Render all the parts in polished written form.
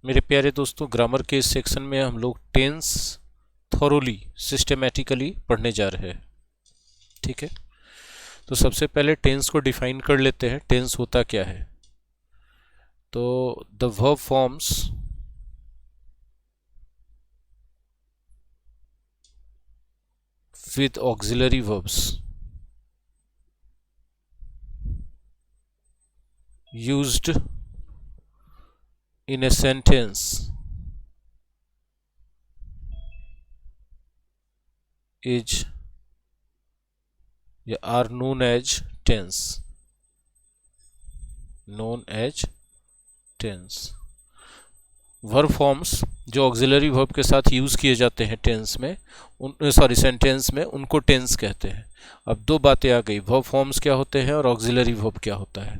मेरे प्यारे दोस्तों, ग्रामर के इस सेक्शन में हम लोग टेंस थॉरोली सिस्टेमेटिकली पढ़ने जा रहे हैं। ठीक है, तो सबसे पहले टेंस को डिफाइन कर लेते हैं। टेंस होता क्या है? तो the verb forms with auxiliary verbs used in a sentence is are known as tense. Verb forms जो ऑक्सिलरी वर्ब के साथ यूज़ किए जाते हैं टेंस में, सेंटेंस में, उनको टेंस कहते हैं। अब दो बातें आ गई, वर्ब फॉर्म्स क्या होते हैं और ऑक्सिलरी वर्ब क्या होता है।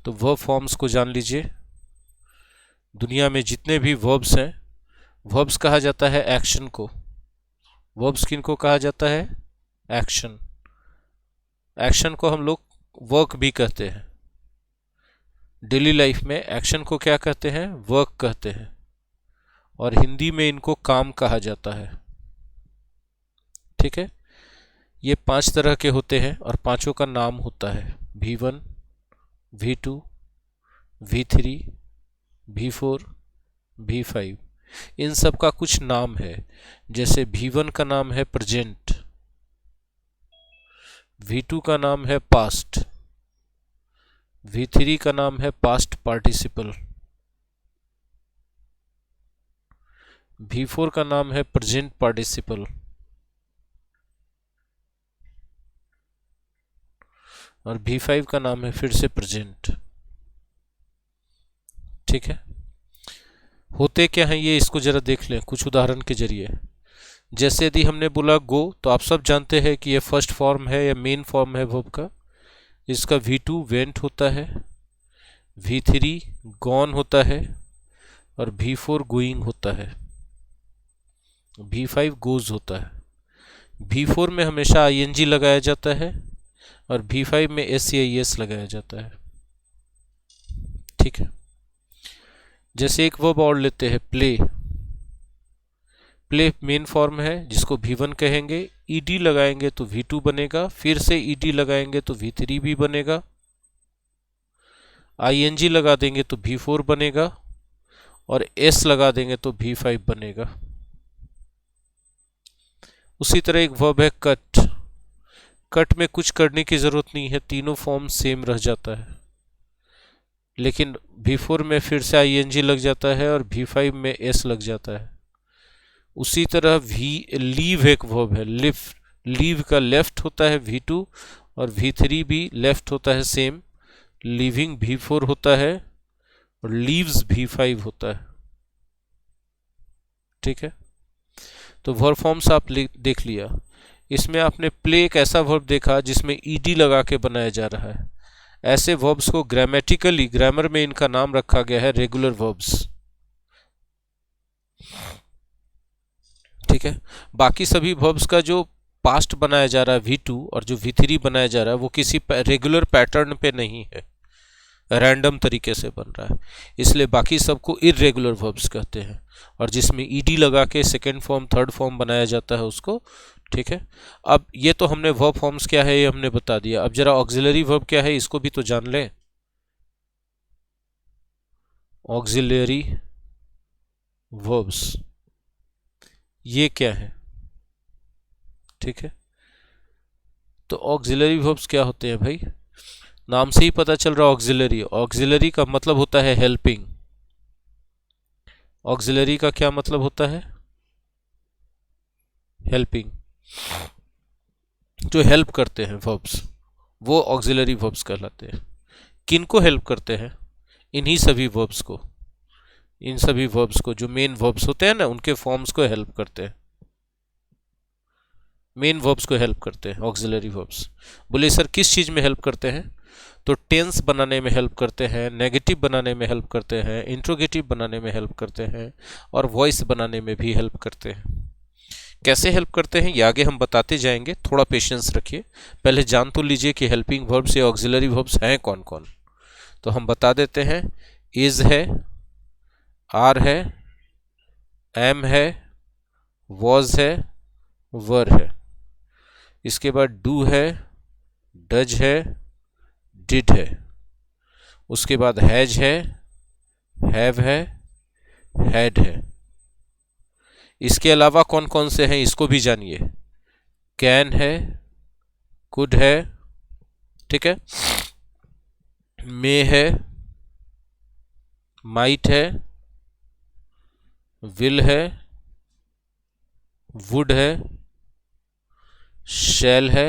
तो वर्ब फॉर्म्स को जान लीजिए। दुनिया में जितने भी वर्ब्स हैं, वर्ब्स कहा जाता है एक्शन को। वर्ब्स किनको कहा जाता है? एक्शन। एक्शन को हम लोग वर्क भी कहते हैं। डेली लाइफ में एक्शन को क्या कहते हैं? वर्क कहते हैं। और हिंदी में इनको काम कहा जाता है। ठीक है, ये 5 तरह के होते हैं और पांचों का नाम होता है V1, V2, V3, V4, V5। इन सब का कुछ नाम है। जैसे V1 का नाम है प्रेजेंट, V2 का नाम है पास्ट, V3 का नाम है पास्ट पार्टिसिपल, V4 का नाम है प्रेजेंट पार्टिसिपल और V5 का नाम है फिर से प्रेजेंट। ठीक है, होते क्या हैं ये, इसको जरा देख लें कुछ उदाहरण के जरिए। जैसे यदि हमने बोला गो, तो आप सब जानते हैं कि ये फर्स्ट फॉर्म है या मेन फॉर्म है वर्ब का। इसका V2 वेंट होता है, V3 गॉन होता है और V4 गोइंग होता है, V5 गोज होता है। V4 में हमेशा ING लगाया जाता है और V5 में SEIS लगाया जाता है। ठीक है, जैसे एक वर्ब और लेते हैं प्ले। प्ले मेन फॉर्म है जिसको V1 कहेंगे, ED लगाएंगे तो V2 बनेगा, फिर से ED लगाएंगे तो V3 भी बनेगा, ING लगा देंगे तो V4 बनेगा और S लगा देंगे तो V5 बनेगा। उसी तरह एक वर्ब है कट। कट में कुछ करने की जरूरत नहीं है, तीनों फॉर्म सेम रह जाता है, लेकिन V4 में फिर से ING लग जाता है और V5 में S लग जाता है। उसी तरह लीव एक वर्ब है, लीव का लेफ्ट होता है V2 और V3 भी लेफ्ट होता है सेम। लीविंग V4 होता है और लीव्स V5 होता है। ठीक है, तो वर्ब फॉर्म्स आप देख लिया। इसमें आपने प्ले एक ऐसा वर्ब देखा जिसमें ED लगा के बनाया जा रहा है। ऐसे वर्ब्स को ग्रामेटिकली, ग्रामर में इनका नाम रखा गया है रेगुलर वर्ब्स। ठीक है, बाकी सभी वर्ब्स का जो पास्ट बनाया जा रहा है V2 और जो V3 बनाया जा रहा है वो किसी रेगुलर पैटर्न पे नहीं है, रैंडम तरीके से बन रहा है, इसलिए बाकी सबको इर्रेगुलर वर्ब्स कहते हैं। और जिसमें ED लगा के सेकेंड फॉर्म थर्ड फॉर्म बनाया जाता है उसको। ठीक है, अब ये तो हमने वर्ब फॉर्म्स क्या है ये हमने बता दिया। अब जरा ऑक्सिलरी वर्ब क्या है इसको भी तो जान लें। ऑक्सिलरी वर्ब्स ये क्या है? ठीक है, तो ऑक्सिलरी वर्ब्स क्या होते हैं भाई? नाम से ही पता चल रहा है ऑक्सिलरी। ऑक्सिलरी का मतलब होता है हेल्पिंग। ऑक्सिलरी का क्या मतलब होता है? हेल्पिंग। जो हेल्प करते हैं वर्ब्स वो ऑक्सिलरी वर्ब्स कहलाते हैं। किनको हेल्प करते हैं? इन्हीं सभी वर्ब्स को, इन सभी वर्ब्स को जो मेन वर्ब्स होते हैं ना उनके फॉर्म्स को हेल्प करते हैं। मेन वर्ब्स को हेल्प करते हैं ऑक्सिलरी वर्ब्स। बोले सर किस चीज़ में हेल्प करते हैं? तो टेंस बनाने में हेल्प करते हैं, नेगेटिव बनाने में हेल्प करते हैं, इंट्रोगेटिव बनाने में हेल्प करते हैं और वॉइस बनाने में भी हेल्प करते हैं। कैसे हेल्प करते हैं ये आगे हम बताते जाएंगे, थोड़ा पेशेंस रखिए। पहले जान तो लीजिए कि हेल्पिंग वर्ब्स या ऑक्सिलरी वर्ब्स हैं कौन कौन। तो हम बता देते हैं, इज है, आर है, एम है, वॉज है, वर है। इसके बाद डू है, डज है, डिड है। उसके बाद हैज है, हैव है, हैड है। इसके अलावा कौन कौन से हैं इसको भी जानिए। कैन है, कुड है, ठीक है, मे है, माइट है, विल है, वुड है, शैल है,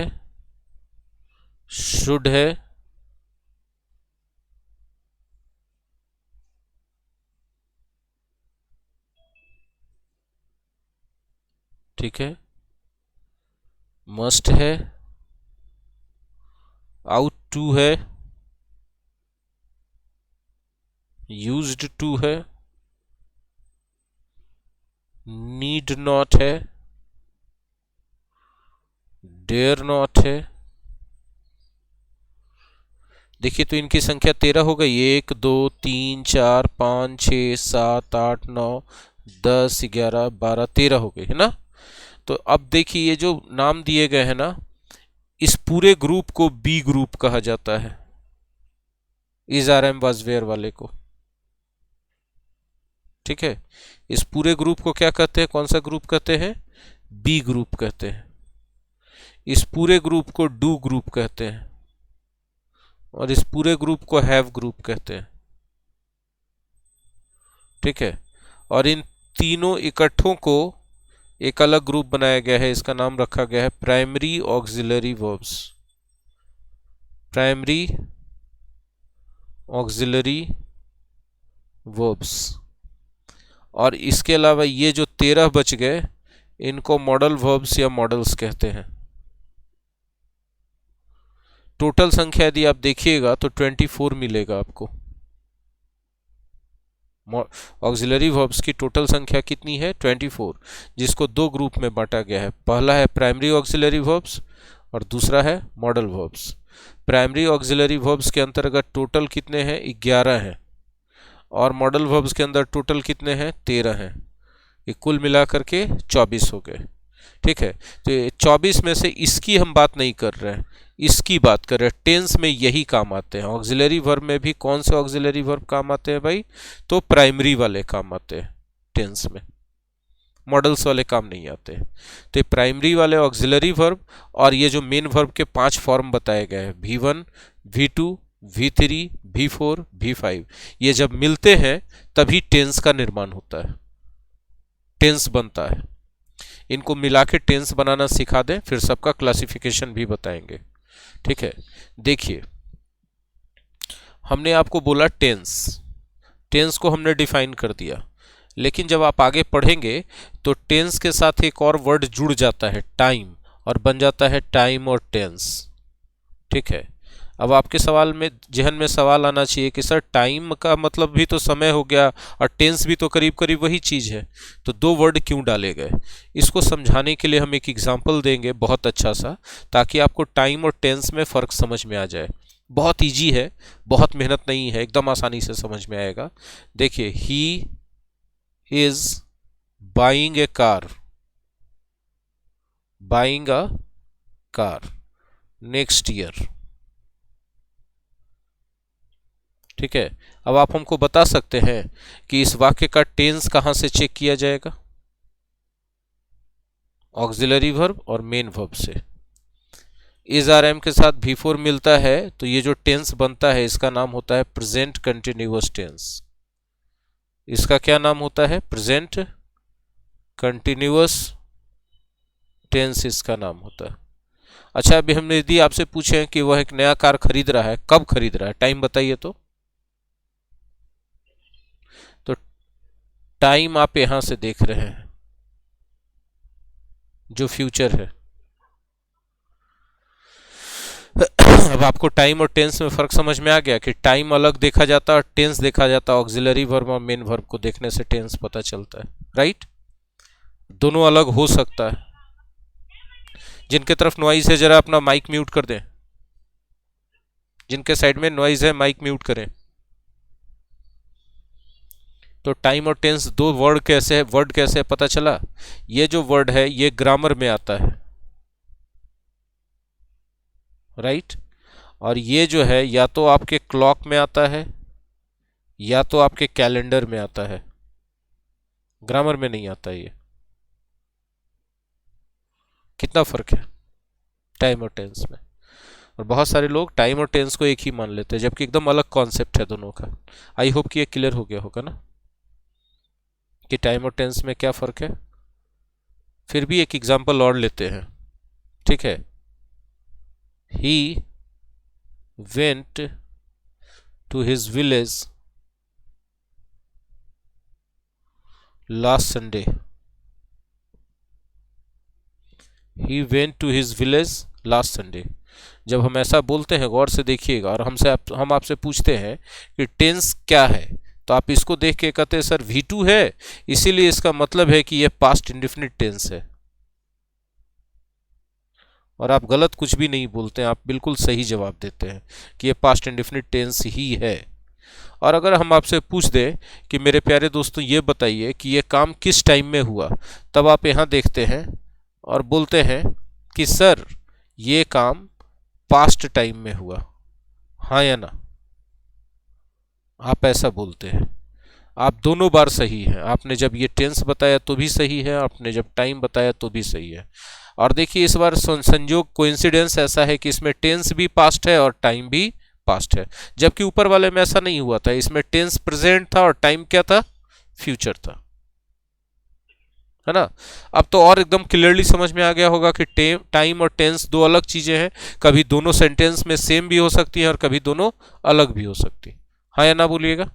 शुड है, ठीक है, मस्ट है, आउट टू है, यूज्ड टू है, नीड नॉट है, डेयर नॉट है। देखिए तो इनकी संख्या 13 हो गई। 1 2 3 4 5 6 7 8 9 10 11 12 13 हो गई है ना। तो अब देखिए ये जो नाम दिए गए हैं ना, इस पूरे ग्रुप को बी ग्रुप कहा जाता है, is are am was were वाले को, ठीक है। इस पूरे ग्रुप को क्या कहते हैं, कौन सा ग्रुप कहते हैं, बी ग्रुप कहते हैं। इस पूरे ग्रुप को डू ग्रुप कहते हैं और इस पूरे ग्रुप को हैव ग्रुप कहते हैं, ठीक है। और इन तीनों इकट्ठों को एक अलग ग्रुप बनाया गया है, इसका नाम रखा गया है primary auxiliary verbs. Primary auxiliary verbs. और इसके अलावा ये जो 13 बच गए, इनको मॉडल वर्ब्स या मॉडल्स कहते हैं। टोटल संख्या यदि आप देखिएगा तो 24 मिलेगा आपको। ऑक्सिलरी वर्ब्स की टोटल संख्या कितनी है, 24, जिसको दो ग्रुप में बांटा गया है। पहला है प्राइमरी ऑक्सिलरी वर्ब्स और दूसरा है modal verbs. Primary auxiliary verbs के अंतर्गत टोटल कितने हैं, 11 हैं, और मॉडल वर्ब्स के अंदर टोटल कितने हैं, 13 हैं। ये कुल मिलाकर के 24 हो गए, ठीक है। तो 24 में से इसकी हम बात नहीं कर रहे हैं, इसकी बात कर रहे हैं। टेंस में यही काम आते हैं। ऑक्सिलरी वर्ब में भी कौन से ऑक्सिलरी वर्ब काम आते हैं भाई, तो प्राइमरी वाले काम आते हैं टेंस में, मॉडल्स वाले काम नहीं आते। तो प्राइमरी वाले ऑक्सिलरी वर्ब और ये जो मेन वर्ब के 5 फॉर्म बताए गए हैं, V1, V2, V3, V4, V5, ये जब मिलते हैं तभी टेंस का निर्माण होता है, टेंस बनता है। इनको मिला के टेंस बनाना सिखा दें, फिर सबका क्लासिफिकेशन भी बताएंगे, ठीक है। देखिए हमने आपको बोला टेंस, टेंस को हमने डिफाइन कर दिया, लेकिन जब आप आगे पढ़ेंगे तो टेंस के साथ एक और वर्ड जुड़ जाता है, टाइम, और बन जाता है टाइम और टेंस, ठीक है। अब आपके सवाल में, जहन में सवाल आना चाहिए कि सर टाइम का मतलब भी तो समय हो गया और टेंस भी तो करीब करीब वही चीज़ है, तो दो वर्ड क्यों डाले गए। इसको समझाने के लिए हम एक एग्जांपल देंगे बहुत अच्छा सा, ताकि आपको टाइम और टेंस में फ़र्क समझ में आ जाए। बहुत इजी है, बहुत मेहनत नहीं है, एकदम आसानी से समझ में आएगा। देखिए, he is buying A car, buying a car next year, ठीक है। अब आप हमको बता सकते हैं कि इस वाक्य का टेंस कहां से चेक किया जाएगा, ऑक्सिलरी वर्ब और मेन वर्ब से। इज आर एम के साथ V4 मिलता है तो ये जो टेंस बनता है इसका नाम होता है प्रेजेंट कंटिन्यूअस टेंस। इसका क्या नाम होता है, प्रेजेंट कंटिन्यूअस टेंस इसका नाम होता है। अच्छा, अभी हमने यदि आपसे पूछे कि वह एक नया कार खरीद रहा है, कब खरीद रहा है, टाइम बताइए तो टाइम आप यहां से देख रहे हैं जो फ्यूचर है। अब आपको टाइम और टेंस में फर्क समझ में आ गया कि टाइम अलग देखा जाता है और टेंस देखा जाता है। ऑक्सिलरी वर्ब और मेन वर्ब को देखने से टेंस पता चलता है, राइट। दोनों अलग हो सकता है। जिनके तरफ नॉइज है जरा अपना माइक म्यूट कर दें, जिनके साइड में नॉइज है माइक म्यूट करें। तो टाइम और टेंस दो वर्ड कैसे है पता चला? ये जो वर्ड है ये ग्रामर में आता है, राइट? और ये जो है या तो आपके क्लॉक में आता है या तो आपके कैलेंडर में आता है, ग्रामर में नहीं आता ये। कितना फर्क है टाइम और टेंस में? और बहुत सारे लोग टाइम और टेंस को एक ही मान लेते हैं, जबकि एकदम अलग कॉन्सेप्ट है दोनों का। आई होप कि ये क्लियर हो गया होगा ना कि टाइम और टेंस में क्या फ़र्क है। फिर भी एक एग्जांपल और लेते हैं, ठीक है? He went to his village last Sunday. He went to his village last Sunday. जब हम ऐसा बोलते हैं, गौर से देखिएगा, और हम आपसे पूछते हैं कि टेंस क्या है, तो आप इसको देख के कहते हैं सर V2 है, इसीलिए इसका मतलब है कि यह पास्ट इंडेफिनिट टेंस है। और आप गलत कुछ भी नहीं बोलते हैं, आप बिल्कुल सही जवाब देते हैं कि यह पास्ट इंडेफिनिट टेंस ही है। और अगर हम आपसे पूछ दें कि मेरे प्यारे दोस्तों ये बताइए कि यह काम किस टाइम में हुआ, तब आप यहाँ देखते हैं और बोलते हैं कि सर ये काम पास्ट टाइम में हुआ, हाँ या ना? आप ऐसा बोलते हैं। आप दोनों बार सही हैं। आपने जब ये टेंस बताया तो भी सही है, आपने जब टाइम बताया तो भी सही है। और देखिए इस बार संयोग कोइंसिडेंस ऐसा है कि इसमें टेंस भी पास्ट है और टाइम भी पास्ट है, जबकि ऊपर वाले में ऐसा नहीं हुआ था। इसमें टेंस प्रेजेंट था और टाइम क्या था? फ्यूचर था, है ना? अब तो और एकदम क्लियरली समझ में आ गया होगा कि टाइम और टेंस दो अलग चीजें हैं। कभी दोनों सेंटेंस में सेम भी हो सकती हैं और कभी दोनों अलग भी हो सकती हैं, हाँ या ना बोलिएगा।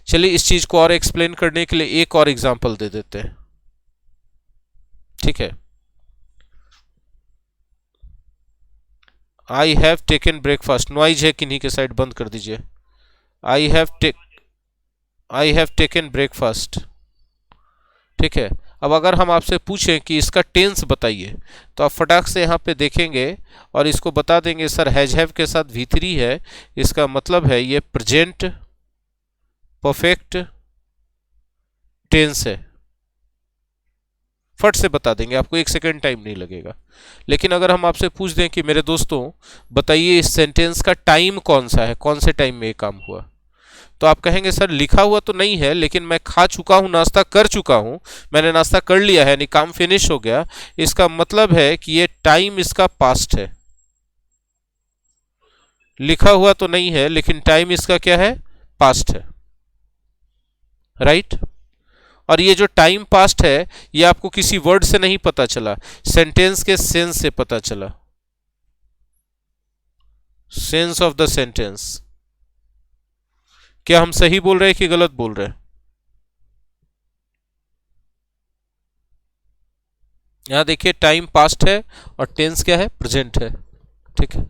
चलिए इस चीज को और एक्सप्लेन करने के लिए एक और एग्जांपल दे देते हैं, ठीक है? I have taken breakfast. Noise है किन्हीं के साइड, बंद कर दीजिए। आई हैव टेकन ब्रेकफास्ट, ठीक है? अब अगर हम आपसे पूछें कि इसका टेंस बताइए, तो आप फटाक से यहाँ पे देखेंगे और इसको बता देंगे सर हैव के साथ V3 है, इसका मतलब है ये प्रेजेंट परफेक्ट टेंस है। फट से बता देंगे, आपको एक सेकेंड टाइम नहीं लगेगा। लेकिन अगर हम आपसे पूछ दें कि मेरे दोस्तों बताइए इस सेंटेंस का टाइम कौन सा है, कौन से टाइम में ये काम हुआ, तो आप कहेंगे सर लिखा हुआ तो नहीं है, लेकिन मैं खा चुका हूं, नाश्ता कर चुका हूं, मैंने नाश्ता कर लिया है, यानी काम फिनिश हो गया। इसका मतलब है कि ये टाइम इसका पास्ट है। लिखा हुआ तो नहीं है लेकिन टाइम इसका क्या है? पास्ट है, राइट? और ये जो टाइम पास्ट है ये आपको किसी वर्ड से नहीं पता चला, सेंटेंस के सेंस से पता चला। Sense of the sentence. क्या हम सही बोल रहे हैं कि गलत बोल रहे हैं? यहां देखिए टाइम पास्ट है और टेंस क्या है? प्रेजेंट है, ठीक है?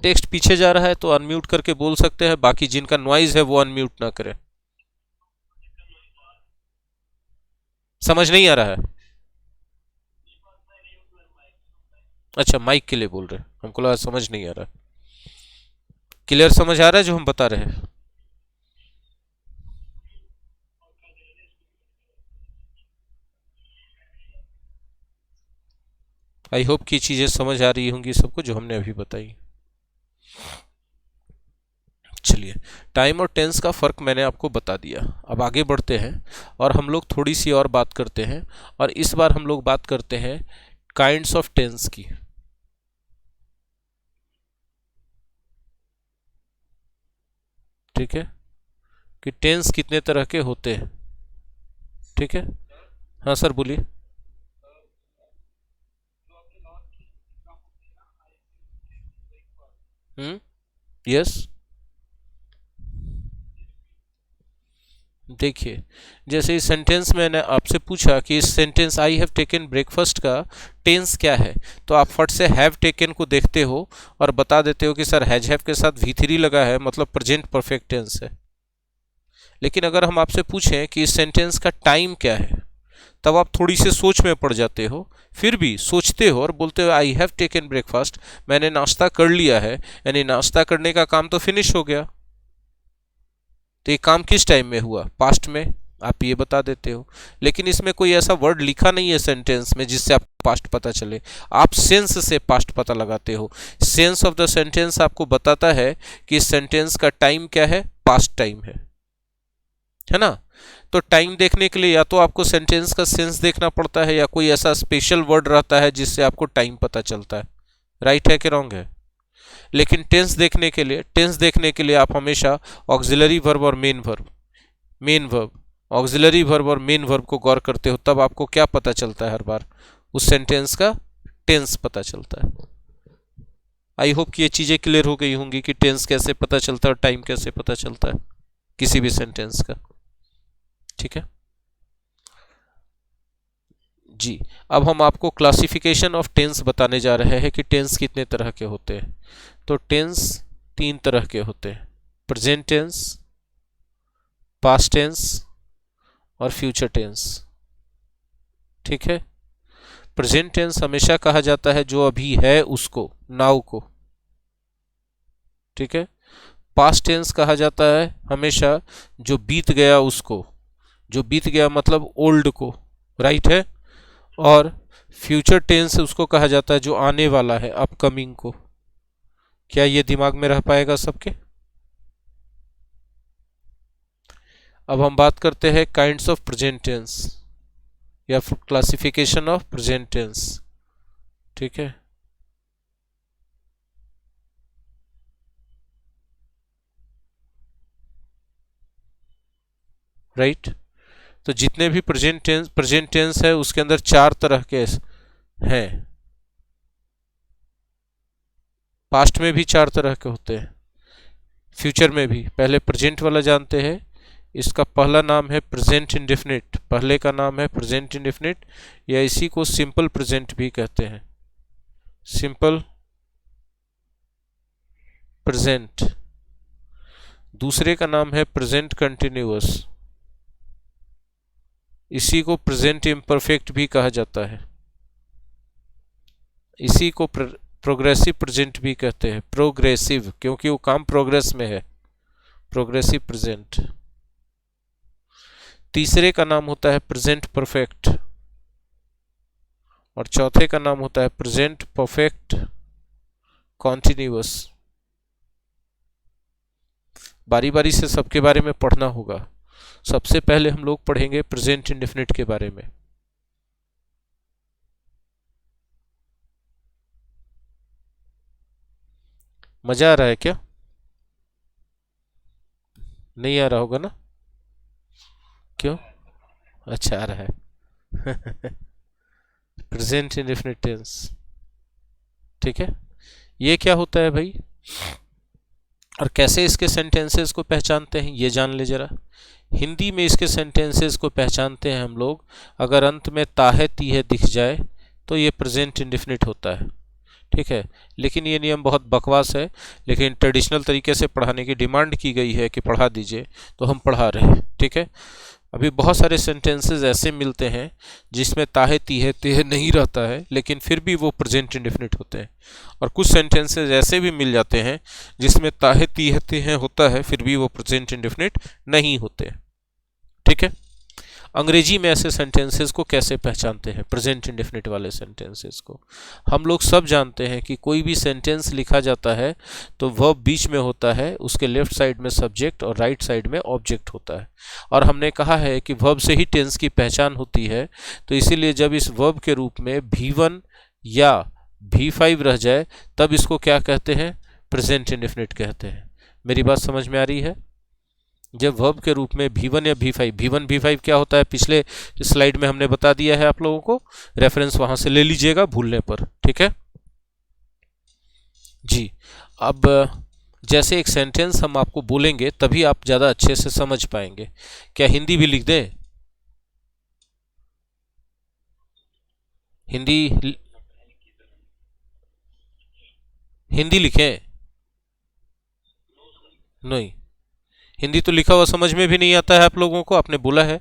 टेक्स्ट पीछे जा रहा है तो अनम्यूट करके बोल सकते हैं, बाकी जिनका नॉइज है वो अनम्यूट ना करें। समझ नहीं आ रहा है? अच्छा माइक के लिए बोल रहे हैं, हमको लगा समझ नहीं आ रहा। क्लियर समझ आ रहा है जो हम बता रहे हैं? आई होप कि चीजें समझ आ रही होंगी सबको जो हमने अभी बताई। चलिए टाइम और टेंस का फ़र्क मैंने आपको बता दिया। अब आगे बढ़ते हैं और हम लोग थोड़ी सी और बात करते हैं, और इस बार हम लोग बात करते हैं काइंड्स ऑफ टेंस की, ठीक है? कि टेंस कितने तरह के होते हैं, ठीक है? हाँ सर बोलिए। यस। देखिए जैसे इस सेंटेंस में मैंने आपसे पूछा कि इस sentence I have taken breakfast का टेंस क्या है, तो आप फट से हैव टेकन को देखते हो और बता देते हो कि सर हैव के साथ V3 लगा है, मतलब प्रेजेंट परफेक्ट टेंस है। लेकिन अगर हम आपसे पूछें कि इस सेंटेंस का टाइम क्या है, तब आप थोड़ी सी सोच में पड़ जाते हो। फिर भी सोचते हो और बोलते हो आई हैव टेकन ब्रेकफास्ट, मैंने नाश्ता कर लिया है, यानी नाश्ता करने का काम तो फिनिश हो गया। तो ये काम किस टाइम में हुआ, पास्ट में, आप ये बता देते हो। लेकिन इसमें कोई ऐसा वर्ड लिखा नहीं है सेंटेंस में जिससे आप पास्ट पता चले, आप सेंस से पास्ट पता लगाते हो। सेंस ऑफ द सेंटेंस आपको बताता है कि इस सेंटेंस का टाइम क्या है, पास्ट टाइम है ना। तो टाइम देखने के लिए या तो आपको सेंटेंस का सेंस देखना पड़ता है या कोई ऐसा स्पेशल वर्ड रहता है जिससे आपको टाइम पता चलता है। राइट है कि रॉन्ग है। लेकिन टेंस देखने के लिए आप हमेशा ऑक्सिलरी वर्ब और मेन वर्ब ऑक्सिलरी वर्ब और मेन वर्ब को गौर करते हो, तब आपको क्या पता चलता है, हर बार उस सेंटेंस का टेंस पता चलता है। आई होप कि ये चीजें क्लियर हो गई होंगी कि टेंस कैसे पता चलता है और टाइम कैसे पता चलता है किसी भी सेंटेंस का। ठीक है जी। अब हम आपको क्लासिफिकेशन ऑफ टेंस बताने जा रहे हैं कि टेंस कितने तरह के होते हैं। तो टेंस 3 तरह के होते हैं, प्रेजेंट टेंस, पास्ट टेंस और फ्यूचर टेंस। ठीक है, प्रेजेंट टेंस हमेशा कहा जाता है जो अभी है उसको, नाउ को। ठीक है, पास्ट टेंस कहा जाता है हमेशा जो बीत गया उसको, जो बीत गया मतलब ओल्ड को। राइट है। और फ्यूचर टेंस उसको कहा जाता है जो आने वाला है, अपकमिंग को। क्या ये दिमाग में रह पाएगा सबके। अब हम बात करते हैं काइंड्स ऑफ प्रेजेंट टेंस या क्लासिफिकेशन ऑफ प्रेजेंट टेंस। ठीक है, राइट। तो जितने भी प्रेजेंट टेंस है उसके अंदर 4 तरह के हैं। पास्ट में भी 4 तरह के होते हैं, फ्यूचर में भी। पहले प्रेजेंट वाला जानते हैं, इसका पहला नाम है प्रेजेंट इंडेफिनिट। पहले का नाम है प्रेजेंट इंडेफिनिट या इसी को सिंपल प्रेजेंट भी कहते हैं, सिंपल प्रेजेंट। दूसरे का नाम है प्रेजेंट कंटिन्यूअस, इसी को प्रेजेंट इम्परफेक्ट भी कहा जाता है। इसी को प्रोग्रेसिव प्रेजेंट भी कहते हैं, प्रोग्रेसिव क्योंकि वो काम प्रोग्रेस में है, प्रोग्रेसिव प्रेजेंट। तीसरे का नाम होता है प्रेजेंट परफेक्ट और चौथे का नाम होता है प्रेजेंट परफेक्ट कॉन्टिन्यूअस। बारी बारी से सबके बारे में पढ़ना होगा। सबसे पहले हम लोग पढ़ेंगे प्रेजेंट इंडेफिनिट के बारे में। मजा आ रहा है क्या, नहीं आ रहा होगा ना, क्यों, अच्छा आ रहा है। Present indefinite tense. ठीक है, ये क्या होता है भाई और कैसे इसके सेंटेंसेस को पहचानते हैं ये जान ले जरा। हिंदी में इसके सेंटेंसेस को पहचानते हैं हम लोग, अगर अंत में ताहे तीहे दिख जाए तो ये प्रेजेंट इंडेफिनिट होता है। ठीक है, लेकिन ये नियम बहुत बकवास है, लेकिन ट्रेडिशनल तरीके से पढ़ाने की डिमांड की गई है कि पढ़ा दीजिए तो हम पढ़ा रहे हैं। ठीक है, अभी बहुत सारे सेंटेंसेस ऐसे मिलते हैं जिसमें ताहे तीहे तेहे नहीं रहता है लेकिन फिर भी वो प्रेजेंट इंडेफिनिट होते हैं, और कुछ सेंटेंसेस ऐसे भी मिल जाते हैं जिसमें ताहे तीहे तेहे होता है फिर भी वो प्रेजेंट इंडेफिनिट नहीं होते। ठीक है, अंग्रेजी में ऐसे सेंटेंसेस को कैसे पहचानते हैं, प्रेजेंट इंडेफिनिट वाले सेंटेंसेस को। हम लोग सब जानते हैं कि कोई भी सेंटेंस लिखा जाता है तो वर्ब बीच में होता है, उसके लेफ्ट साइड में सब्जेक्ट और राइट साइड में ऑब्जेक्ट होता है। और हमने कहा है कि वर्ब से ही टेंस की पहचान होती है, तो इसीलिए जब इस वर्ब के रूप में V1 या V5 रह जाए तब इसको क्या कहते हैं, प्रेजेंट इंडेफिनिट कहते हैं। मेरी बात समझ में आ रही है। जब वर्ब के रूप में V1 या V5 V5 क्या होता है पिछले स्लाइड में हमने बता दिया है आप लोगों को, रेफरेंस वहां से ले लीजिएगा भूलने पर। ठीक है जी। अब जैसे एक सेंटेंस हम आपको बोलेंगे तभी आप ज़्यादा अच्छे से समझ पाएंगे। क्या हिंदी भी लिख दें, हिंदी लिखें, नहीं, हिंदी तो लिखा हुआ समझ में भी नहीं आता है आप लोगों को, आपने बोला है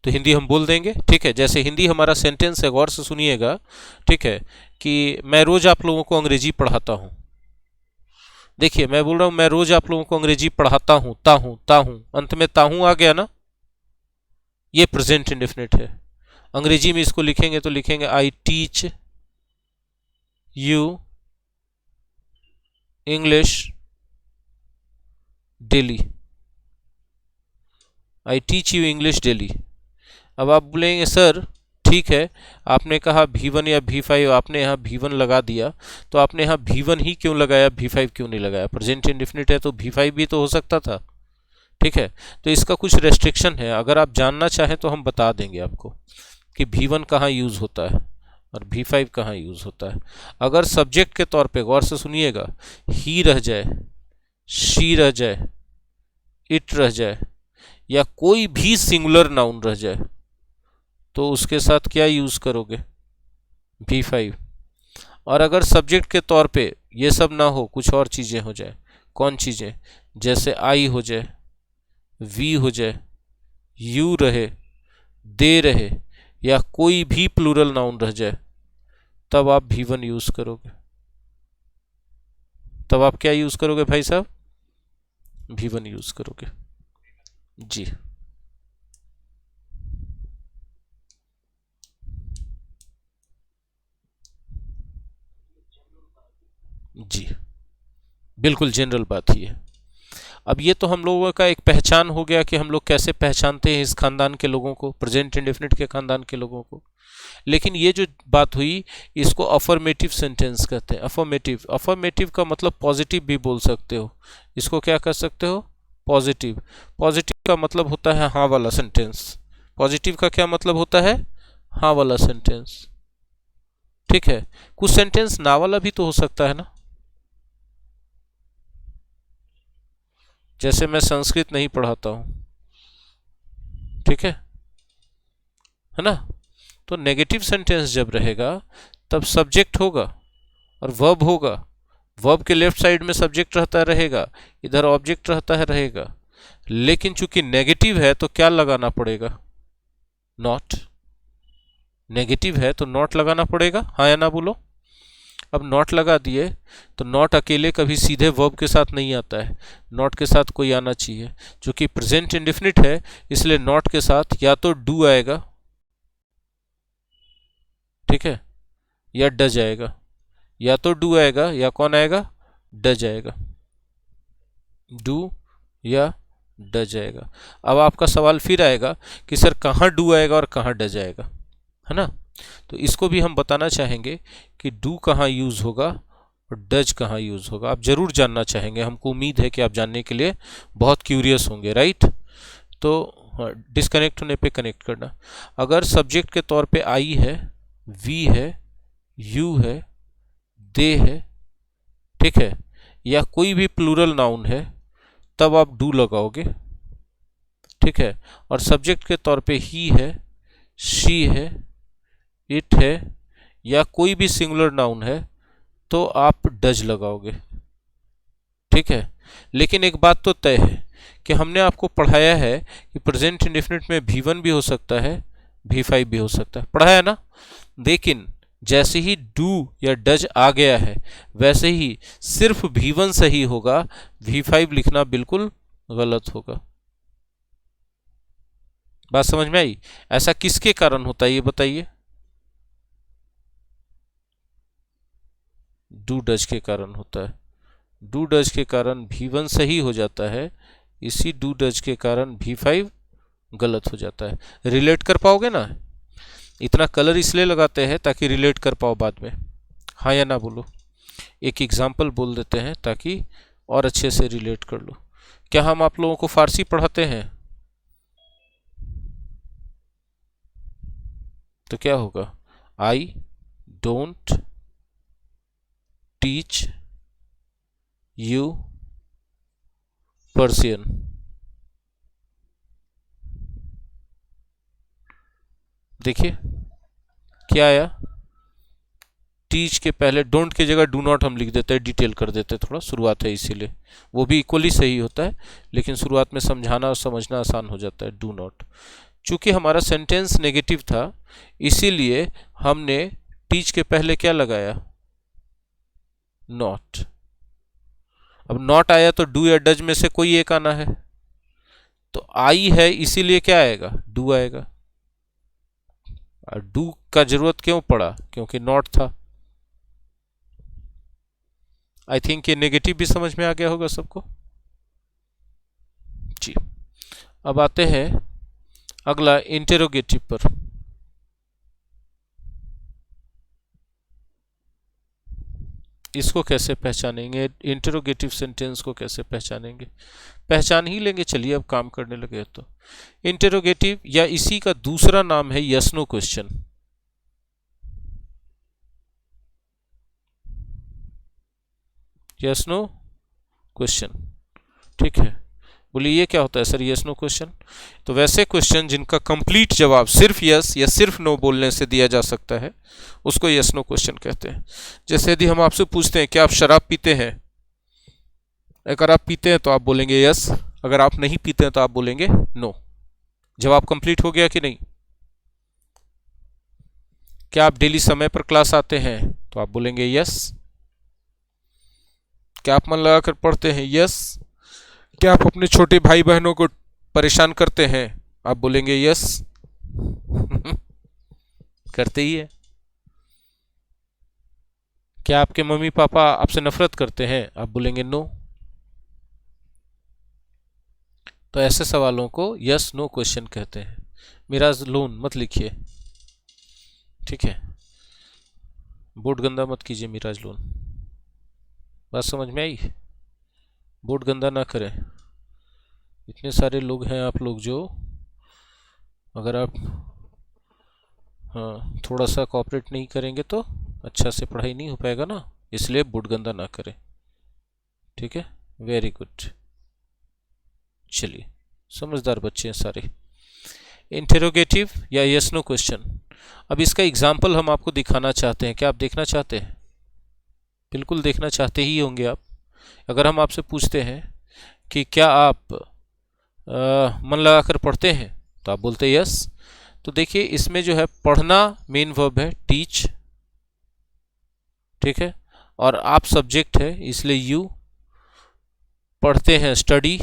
तो हिंदी हम बोल देंगे। ठीक है, जैसे हिंदी हमारा सेंटेंस है, गौर से सुनिएगा। ठीक है, कि मैं रोज आप लोगों को अंग्रेजी पढ़ाता हूँ, देखिए मैं बोल रहा हूं, मैं रोज आप लोगों को अंग्रेजी पढ़ाता हूं, ताहूं, अंत में ताहूं आ गया ना, ये प्रेजेंट इंडेफिनिट है। अंग्रेजी में इसको लिखेंगे तो लिखेंगे I teach you English daily, I teach you English daily. अब आप बोलेंगे सर ठीक है, आपने कहा V1 या V5, आपने यहाँ V1 लगा दिया, तो आपने यहाँ V1 ही क्यों लगाया, V5 क्यों नहीं लगाया? प्रेजेंट इंडेफिनिट है तो V5 भी तो हो सकता था। ठीक है, तो इसका कुछ रेस्ट्रिक्शन है, अगर आप जानना चाहें तो हम बता देंगे आपको कि V1 कहाँ यूज़ होता है और V5 कहाँ यूज़ होता है। अगर सब्जेक्ट के तौर पे गौर से सुनिएगा, ही रह जाए, शी रह जाए, इट रह जाए, या कोई भी सिंगुलर नाउन रह जाए, तो उसके साथ क्या यूज़ करोगे, V5। और अगर सब्जेक्ट के तौर पे ये सब ना हो, कुछ और चीज़ें हो जाए, कौन चीज़ें, जैसे आई हो जाए, वी हो जाए, यू रहे, दे रहे, या कोई भी प्लूरल नाउन रह जाए, तब आप V1 यूज़ करोगे। तब आप क्या यूज़ करोगे भाई साहब, V1 यूज़ करोगे जी। जी बिल्कुल जनरल बात ही है। अब ये तो हम लोगों का एक पहचान हो गया कि हम लोग कैसे पहचानते हैं इस खानदान के लोगों को, प्रेजेंट इंडेफिनिट के खानदान के लोगों को। लेकिन ये जो बात हुई, इसको अफर्मेटिव सेंटेंस कहते हैं। अफर्मेटिव, अफर्मेटिव का मतलब पॉजिटिव भी बोल सकते हो, इसको क्या कर सकते हो, पॉजिटिव। पॉजिटिव का मतलब होता है हाँ वाला सेंटेंस। पॉजिटिव का क्या मतलब होता है, हाँ वाला सेंटेंस। ठीक है, कुछ सेंटेंस ना वाला भी तो हो सकता है ना, जैसे मैं संस्कृत नहीं पढ़ाता हूं, ठीक है ना, तो नेगेटिव सेंटेंस जब रहेगा तब सब्जेक्ट होगा और वर्ब होगा, वर्ब के लेफ्ट साइड में सब्जेक्ट रहता रहेगा, इधर ऑब्जेक्ट रहता है रहेगा। लेकिन चूंकि नेगेटिव है तो क्या लगाना पड़ेगा, नॉट। नेगेटिव है तो नॉट लगाना पड़ेगा, हाँ या ना बोलो। अब नॉट लगा दिए तो नॉट अकेले कभी सीधे वर्ब के साथ नहीं आता है, नॉट के साथ कोई आना चाहिए। चूंकि प्रेजेंट इंडेफिनिट है इसलिए नॉट के साथ या तो डू आएगा, ठीक है, या डज आएगा। या तो डू आएगा या कौन आएगा, डज आएगा, डू या डज आएगा। अब आपका सवाल फिर आएगा कि सर कहाँ डू आएगा और कहाँ डज आएगा, है ना। तो इसको भी हम बताना चाहेंगे कि डू कहाँ यूज़ होगा और डज कहाँ यूज़ होगा। आप ज़रूर जानना चाहेंगे, हमको उम्मीद है कि आप जानने के लिए बहुत क्यूरियस होंगे, राइट। तो डिस्कनेक्ट होने पे कनेक्ट करना। अगर सब्जेक्ट के तौर पे आई है, वी है, यू है, दे है, ठीक है, या कोई भी प्लूरल नाउन है, तब आप डू लगाओगे, ठीक है। और सब्जेक्ट के तौर पे ही है, शी है, इट है, या कोई भी सिंगुलर नाउन है, तो आप डज लगाओगे, ठीक है। लेकिन एक बात तो तय है कि हमने आपको पढ़ाया है कि प्रेजेंट इंडेफिनिट में V1 भी हो सकता है, V5 भी हो सकता है, पढ़ाया ना। लेकिन जैसे ही डू या डज आ गया है वैसे ही सिर्फ V1 सही होगा, V5 लिखना बिल्कुल गलत होगा। बात समझ में आई। ऐसा किसके कारण होता है ये बताइए, डू डज के कारण होता है। डू डज के कारण V1 सही हो जाता है, इसी डू डज के कारण V5 गलत हो जाता है। रिलेट कर पाओगे ना, इतना कलर इसलिए लगाते हैं ताकि रिलेट कर पाओ बाद में, हाँ या ना बोलो। एक एग्जाम्पल बोल देते हैं ताकि और अच्छे से रिलेट कर लो। क्या हम आप लोगों को फारसी पढ़ाते हैं, तो क्या होगा, I don't teach you Persian. देखिए क्या आया, टीच के पहले डोंट की जगह डू नॉट हम लिख देते हैं, डिटेल कर देते हैं, थोड़ा शुरुआत है इसीलिए। वो भी इक्वली सही होता है लेकिन शुरुआत में समझाना और समझना आसान हो जाता है, डू नॉट। चूंकि हमारा सेंटेंस नेगेटिव था इसीलिए हमने टीच के पहले क्या लगाया, नॉट। अब नॉट आया तो डू या डज में से कोई एक आना है, तो आई है इसीलिए क्या आएगा, डू आएगा। और डू का जरूरत क्यों पड़ा, क्योंकि नॉट था। आई थिंक ये नेगेटिव भी समझ में आ गया होगा सबको जी। अब आते हैं अगला इंटेरोगेटिव पर। इसको कैसे पहचानेंगे, इंटेरोगेटिव सेंटेंस को कैसे पहचानेंगे, पहचान ही लेंगे, चलिए अब काम करने लगे। तो इंटेरोगेटिव या इसी का दूसरा नाम है yes no question. Yes no question, ठीक है। बोलिए ये क्या होता है सर यस नो क्वेश्चन? तो वैसे क्वेश्चन जिनका कंप्लीट जवाब सिर्फ यस या सिर्फ नो बोलने से दिया जा सकता है उसको यस नो क्वेश्चन कहते हैं। जैसे यदि हम आपसे पूछते हैं कि आप शराब पीते हैं, अगर आप पीते हैं तो आप बोलेंगे यस, अगर आप नहीं पीते हैं तो आप बोलेंगे नो। जवाब कंप्लीट हो गया कि नहीं? क्या आप डेली समय पर क्लास आते हैं तो आप बोलेंगे यस। क्या आप मन लगाकर पढ़ते हैं? यस। क्या आप अपने छोटे भाई बहनों को परेशान करते हैं? आप बोलेंगे यस। करते ही है। क्या आपके मम्मी पापा आपसे नफरत करते हैं? आप बोलेंगे नो। तो ऐसे सवालों को यस नो क्वेश्चन कहते हैं। मिराज लोन मत लिखिए, ठीक है, बोर्ड गंदा मत कीजिए मिराज लोन। बात समझ में आई? बोर्ड गंदा ना करें। इतने सारे लोग हैं आप लोग जो, अगर आप हाँ थोड़ा सा कोऑपरेट नहीं करेंगे तो अच्छा से पढ़ाई नहीं हो पाएगा ना, इसलिए बोर्ड गंदा ना करें, ठीक है। वेरी गुड, चलिए समझदार बच्चे हैं सारे। इंटेरोगेटिव या यस नो क्वेश्चन। अब इसका एग्जाम्पल हम आपको दिखाना चाहते हैं। क्या आप देखना चाहते हैं? बिल्कुल देखना चाहते ही होंगे आप। अगर हम आपसे पूछते हैं कि क्या आप मन लगाकर पढ़ते हैं तो आप बोलते हैं यस। तो देखिए इसमें जो है पढ़ना मेन वर्ब है, टीच, ठीक है, और आप सब्जेक्ट है इसलिए यू। पढ़ते हैं स्टडी,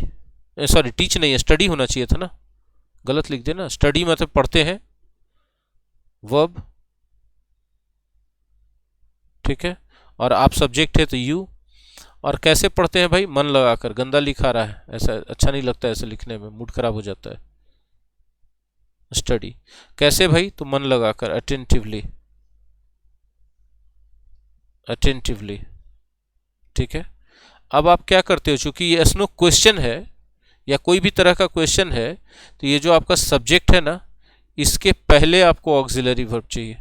सॉरी टीच नहीं है, स्टडी होना चाहिए था ना, गलत लिख देना, स्टडी मतलब पढ़ते हैं वर्ब, ठीक है, और आप सब्जेक्ट है तो यू। और कैसे पढ़ते हैं भाई? मन लगाकर। गंदा लिखा रहा है, ऐसा अच्छा नहीं लगता, ऐसे लिखने में मूड खराब हो जाता है। स्टडी कैसे भाई? तो मन लगाकर, अटेंटिवली, अटेंटिवली, ठीक है। अब आप क्या करते हो, चूंकि ये यस नो क्वेश्चन है या कोई भी तरह का क्वेश्चन है, तो ये जो आपका सब्जेक्ट है ना, इसके पहले आपको ऑक्सिलरी वर्ब चाहिए।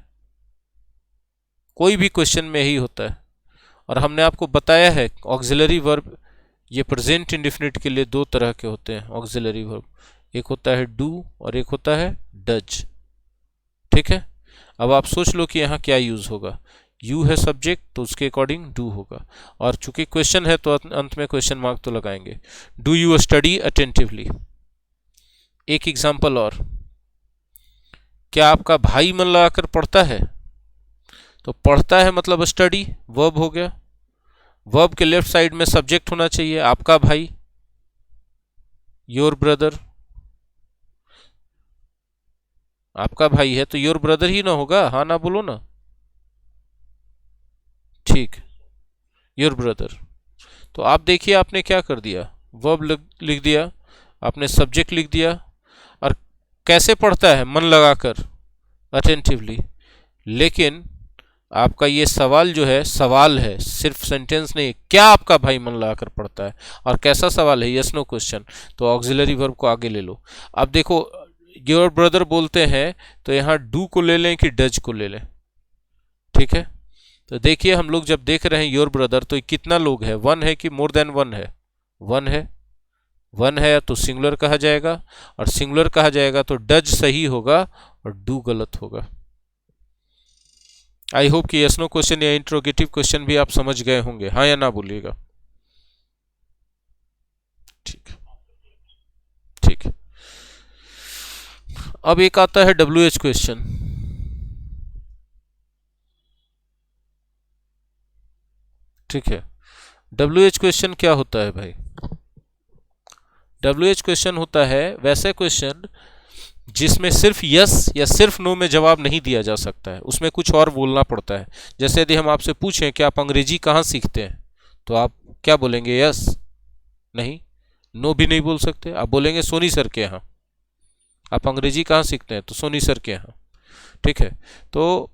कोई भी क्वेश्चन में ही होता है। और हमने आपको बताया है ऑक्सिलरी वर्ब ये प्रेजेंट इंडेफिनिट के लिए दो तरह के होते हैं ऑक्सिलरी वर्ब, एक होता है डू और एक होता है डज, ठीक है। अब आप सोच लो कि यहाँ क्या यूज होगा। यू है सब्जेक्ट तो उसके अकॉर्डिंग डू होगा, और चूंकि क्वेश्चन है तो अंत में क्वेश्चन मार्क तो लगाएंगे। Do you study attentively. एक एग्जाम्पल और, क्या आपका भाई मन लगाकर पढ़ता है? तो पढ़ता है मतलब स्टडी वर्ब हो गया। वर्ब के लेफ्ट साइड में सब्जेक्ट होना चाहिए, आपका भाई, योर ब्रदर। आपका भाई है तो योर ब्रदर ही ना होगा, हाँ ना बोलो ना, ठीक, योर ब्रदर। तो आप देखिए आपने क्या कर दिया, वर्ब लिख दिया, आपने सब्जेक्ट लिख दिया, और कैसे पढ़ता है? मन लगाकर, अटेंटिवली। लेकिन आपका ये सवाल जो है, सवाल है सिर्फ सेंटेंस नहीं, क्या आपका भाई मन लगाकर पढ़ता है, और कैसा सवाल है? Yes no question. तो ऑक्सिलरी वर्ब को आगे ले लो। अब देखो योर ब्रदर बोलते हैं तो यहाँ डू को ले लें कि डज को ले लें, ठीक है। तो देखिए हम लोग जब देख रहे हैं योर ब्रदर तो कितना लोग है, वन है कि मोर देन वन है? वन है। वन है तो सिंगुलर कहा जाएगा, और सिंगुलर कहा जाएगा तो डज सही होगा और डू गलत होगा। आई होप कि यस नो क्वेश्चन या इंट्रोगेटिव क्वेश्चन भी आप समझ गए होंगे, हाँ या ना बोलिएगा। ठीक, ठीक। अब एक आता है WH क्वेश्चन। ठीक है, WH क्वेश्चन क्या होता है भाई? WH क्वेश्चन होता है वैसे क्वेश्चन जिसमें सिर्फ यस या सिर्फ नो में जवाब नहीं दिया जा सकता है, उसमें कुछ और बोलना पड़ता है। जैसे यदि हम आपसे पूछें कि आप अंग्रेजी कहाँ सीखते हैं, तो आप क्या बोलेंगे? यस? नहीं। नो भी नहीं बोल सकते, आप बोलेंगे सोनी सर के यहाँ। आप अंग्रेजी कहाँ सीखते हैं? तो सोनी सर के यहाँ। ठीक है, तो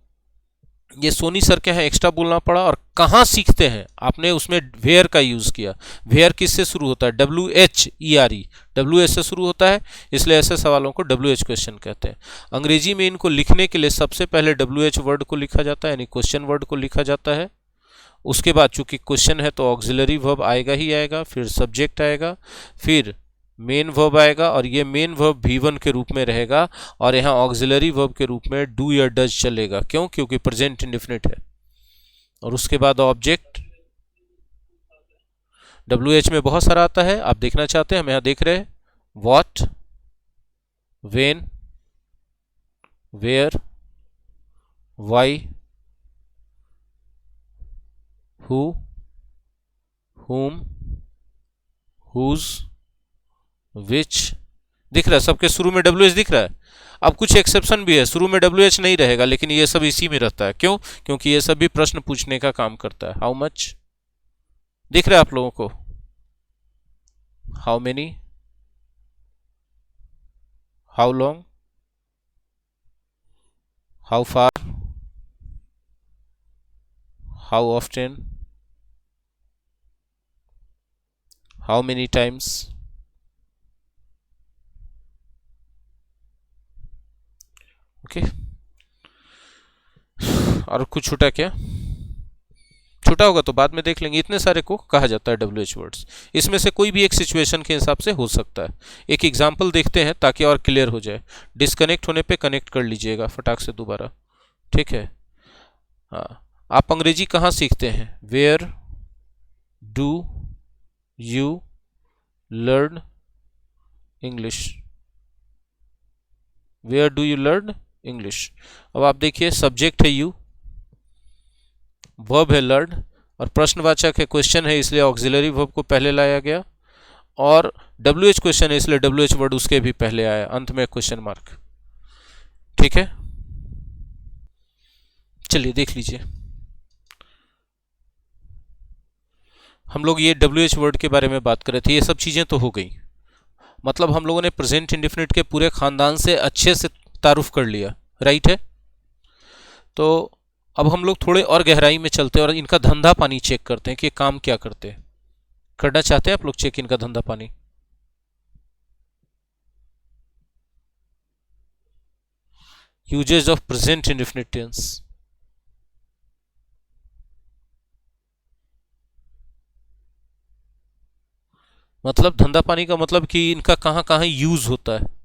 ये सोनी सर के यहाँ एक्स्ट्रा बोलना पड़ा। और कहाँ सीखते हैं, आपने उसमें वेयर का यूज़ किया। वेयर किससे शुरू होता है? WHERE, WH से शुरू होता है, इसलिए ऐसे सवालों को WH क्वेश्चन कहते हैं। अंग्रेजी में इनको लिखने के लिए सबसे पहले WH वर्ड को लिखा जाता है, यानी क्वेश्चन वर्ड को लिखा जाता है। उसके बाद चूंकि क्वेश्चन है तो ऑक्सिलरी वर्ब आएगा ही आएगा, फिर सब्जेक्ट आएगा, फिर मेन वर्ब आएगा, और ये मेन वर्ब V1 के रूप में रहेगा, और यहाँ ऑक्सिलरी वर्ब के रूप में डू या डज चलेगा। क्यों? क्योंकि प्रेजेंट इंडेफिनिट है। और उसके बाद ऑब्जेक्ट WH में बहुत सारा आता है, आप देखना चाहते हैं, हम यहाँ देख रहे हैं। What, when, where, why, who, whom, whose, which, दिख रहा है सबके शुरू में WH दिख रहा है। अब कुछ एक्सेप्शन भी है, शुरू में WH नहीं रहेगा, लेकिन ये सब इसी में रहता है। क्यों? क्योंकि ये सब भी प्रश्न पूछने का काम करता है। हाउ मच दिख रहा है आप लोगों को? How many, how long, how far, how often, how many times. Okay, और कुछ छूटा क्या? छूटा होगा तो बाद में देख लेंगे। इतने सारे को कहा जाता है WH वर्ड्स। इसमें से कोई भी एक सिचुएशन के हिसाब से हो सकता है। एक एग्जांपल देखते हैं ताकि और क्लियर हो जाए। डिस्कनेक्ट होने पे कनेक्ट कर लीजिएगा फटाक से दोबारा, ठीक है? हाँ, आप अंग्रेजी कहाँ सीखते हैं? Where do you learn English? Where do you learn English? अब आप देखिए, सब्जेक्ट है यू, वर्ब है लर्न, और प्रश्नवाचक है क्वेश्चन है, इसलिए ऑक्सिलरी वर्ब को पहले लाया गया, और WH क्वेश्चन है इसलिए WH वर्ड उसके भी पहले आया, अंत में क्वेश्चन मार्क। ठीक है, चलिए देख लीजिए। हम लोग ये WH वर्ड के बारे में बात कर रहे थे, ये सब चीज़ें तो हो गई। मतलब हम लोगों ने प्रेजेंट इंडेफिनिट के पूरे खानदान से अच्छे से तारुफ कर लिया, राइट है? तो अब हम लोग थोड़े और गहराई में चलते हैं और इनका धंधा पानी चेक करते हैं कि काम क्या करते हैं। करना चाहते हैं आप लोग चेक इनका धंधा पानी? Usages of present indefinite tense. मतलब धंधा पानी का मतलब कि इनका कहाँ कहाँ यूज होता है।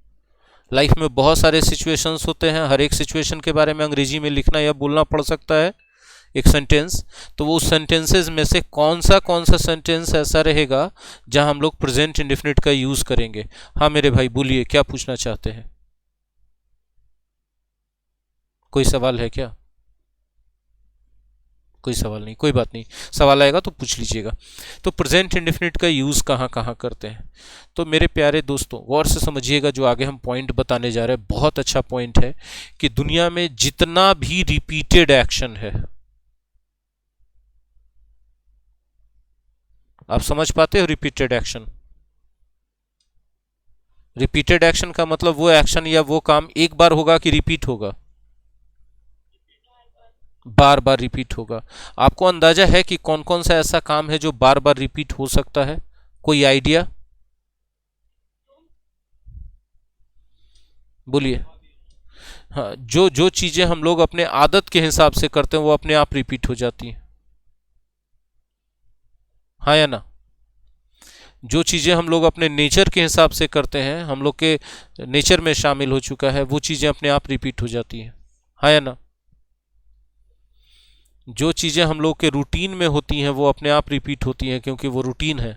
लाइफ में बहुत सारे सिचुएशंस होते हैं, हर एक सिचुएशन के बारे में अंग्रेजी में लिखना या बोलना पड़ सकता है एक सेंटेंस। तो वो सेंटेंसेस में से कौन सा सेंटेंस ऐसा रहेगा जहां हम लोग प्रेजेंट इंडेफिनिट का यूज करेंगे? हाँ मेरे भाई बोलिए, क्या पूछना चाहते हैं? कोई सवाल है क्या? कोई सवाल नहीं, कोई बात नहीं, सवाल आएगा तो पूछ लीजिएगा। तो प्रेजेंट इंडेफिनिट का यूज़ कहाँ कहाँ करते हैं? तो मेरे प्यारे दोस्तों गौर से समझिएगा, जो आगे हम पॉइंट बताने जा रहे हैं बहुत अच्छा पॉइंट है कि दुनिया में जितना भी रिपीटेड एक्शन है, आप समझ पाते हो रिपीटेड एक्शन? रिपीटेड एक्शन का मतलब वो एक्शन या वो काम एक बार होगा कि रिपीट होगा? बार बार रिपीट होगा। आपको अंदाजा है कि कौन कौन सा ऐसा काम है जो बार बार रिपीट हो सकता है? कोई आइडिया बोलिए। हाँ, जो जो चीजें हम लोग अपने आदत के हिसाब से करते हैं वो अपने आप रिपीट हो जाती हैं, हाँ या ना? जो चीजें हम लोग अपने नेचर के हिसाब से करते हैं, हम लोग के नेचर में शामिल हो चुका है, वो चीजें अपने आप रिपीट हो जाती हैं, हाँ या ना? जो चीज़ें हम लोग के रूटीन में होती हैं वो अपने आप रिपीट होती हैं, क्योंकि वो रूटीन है।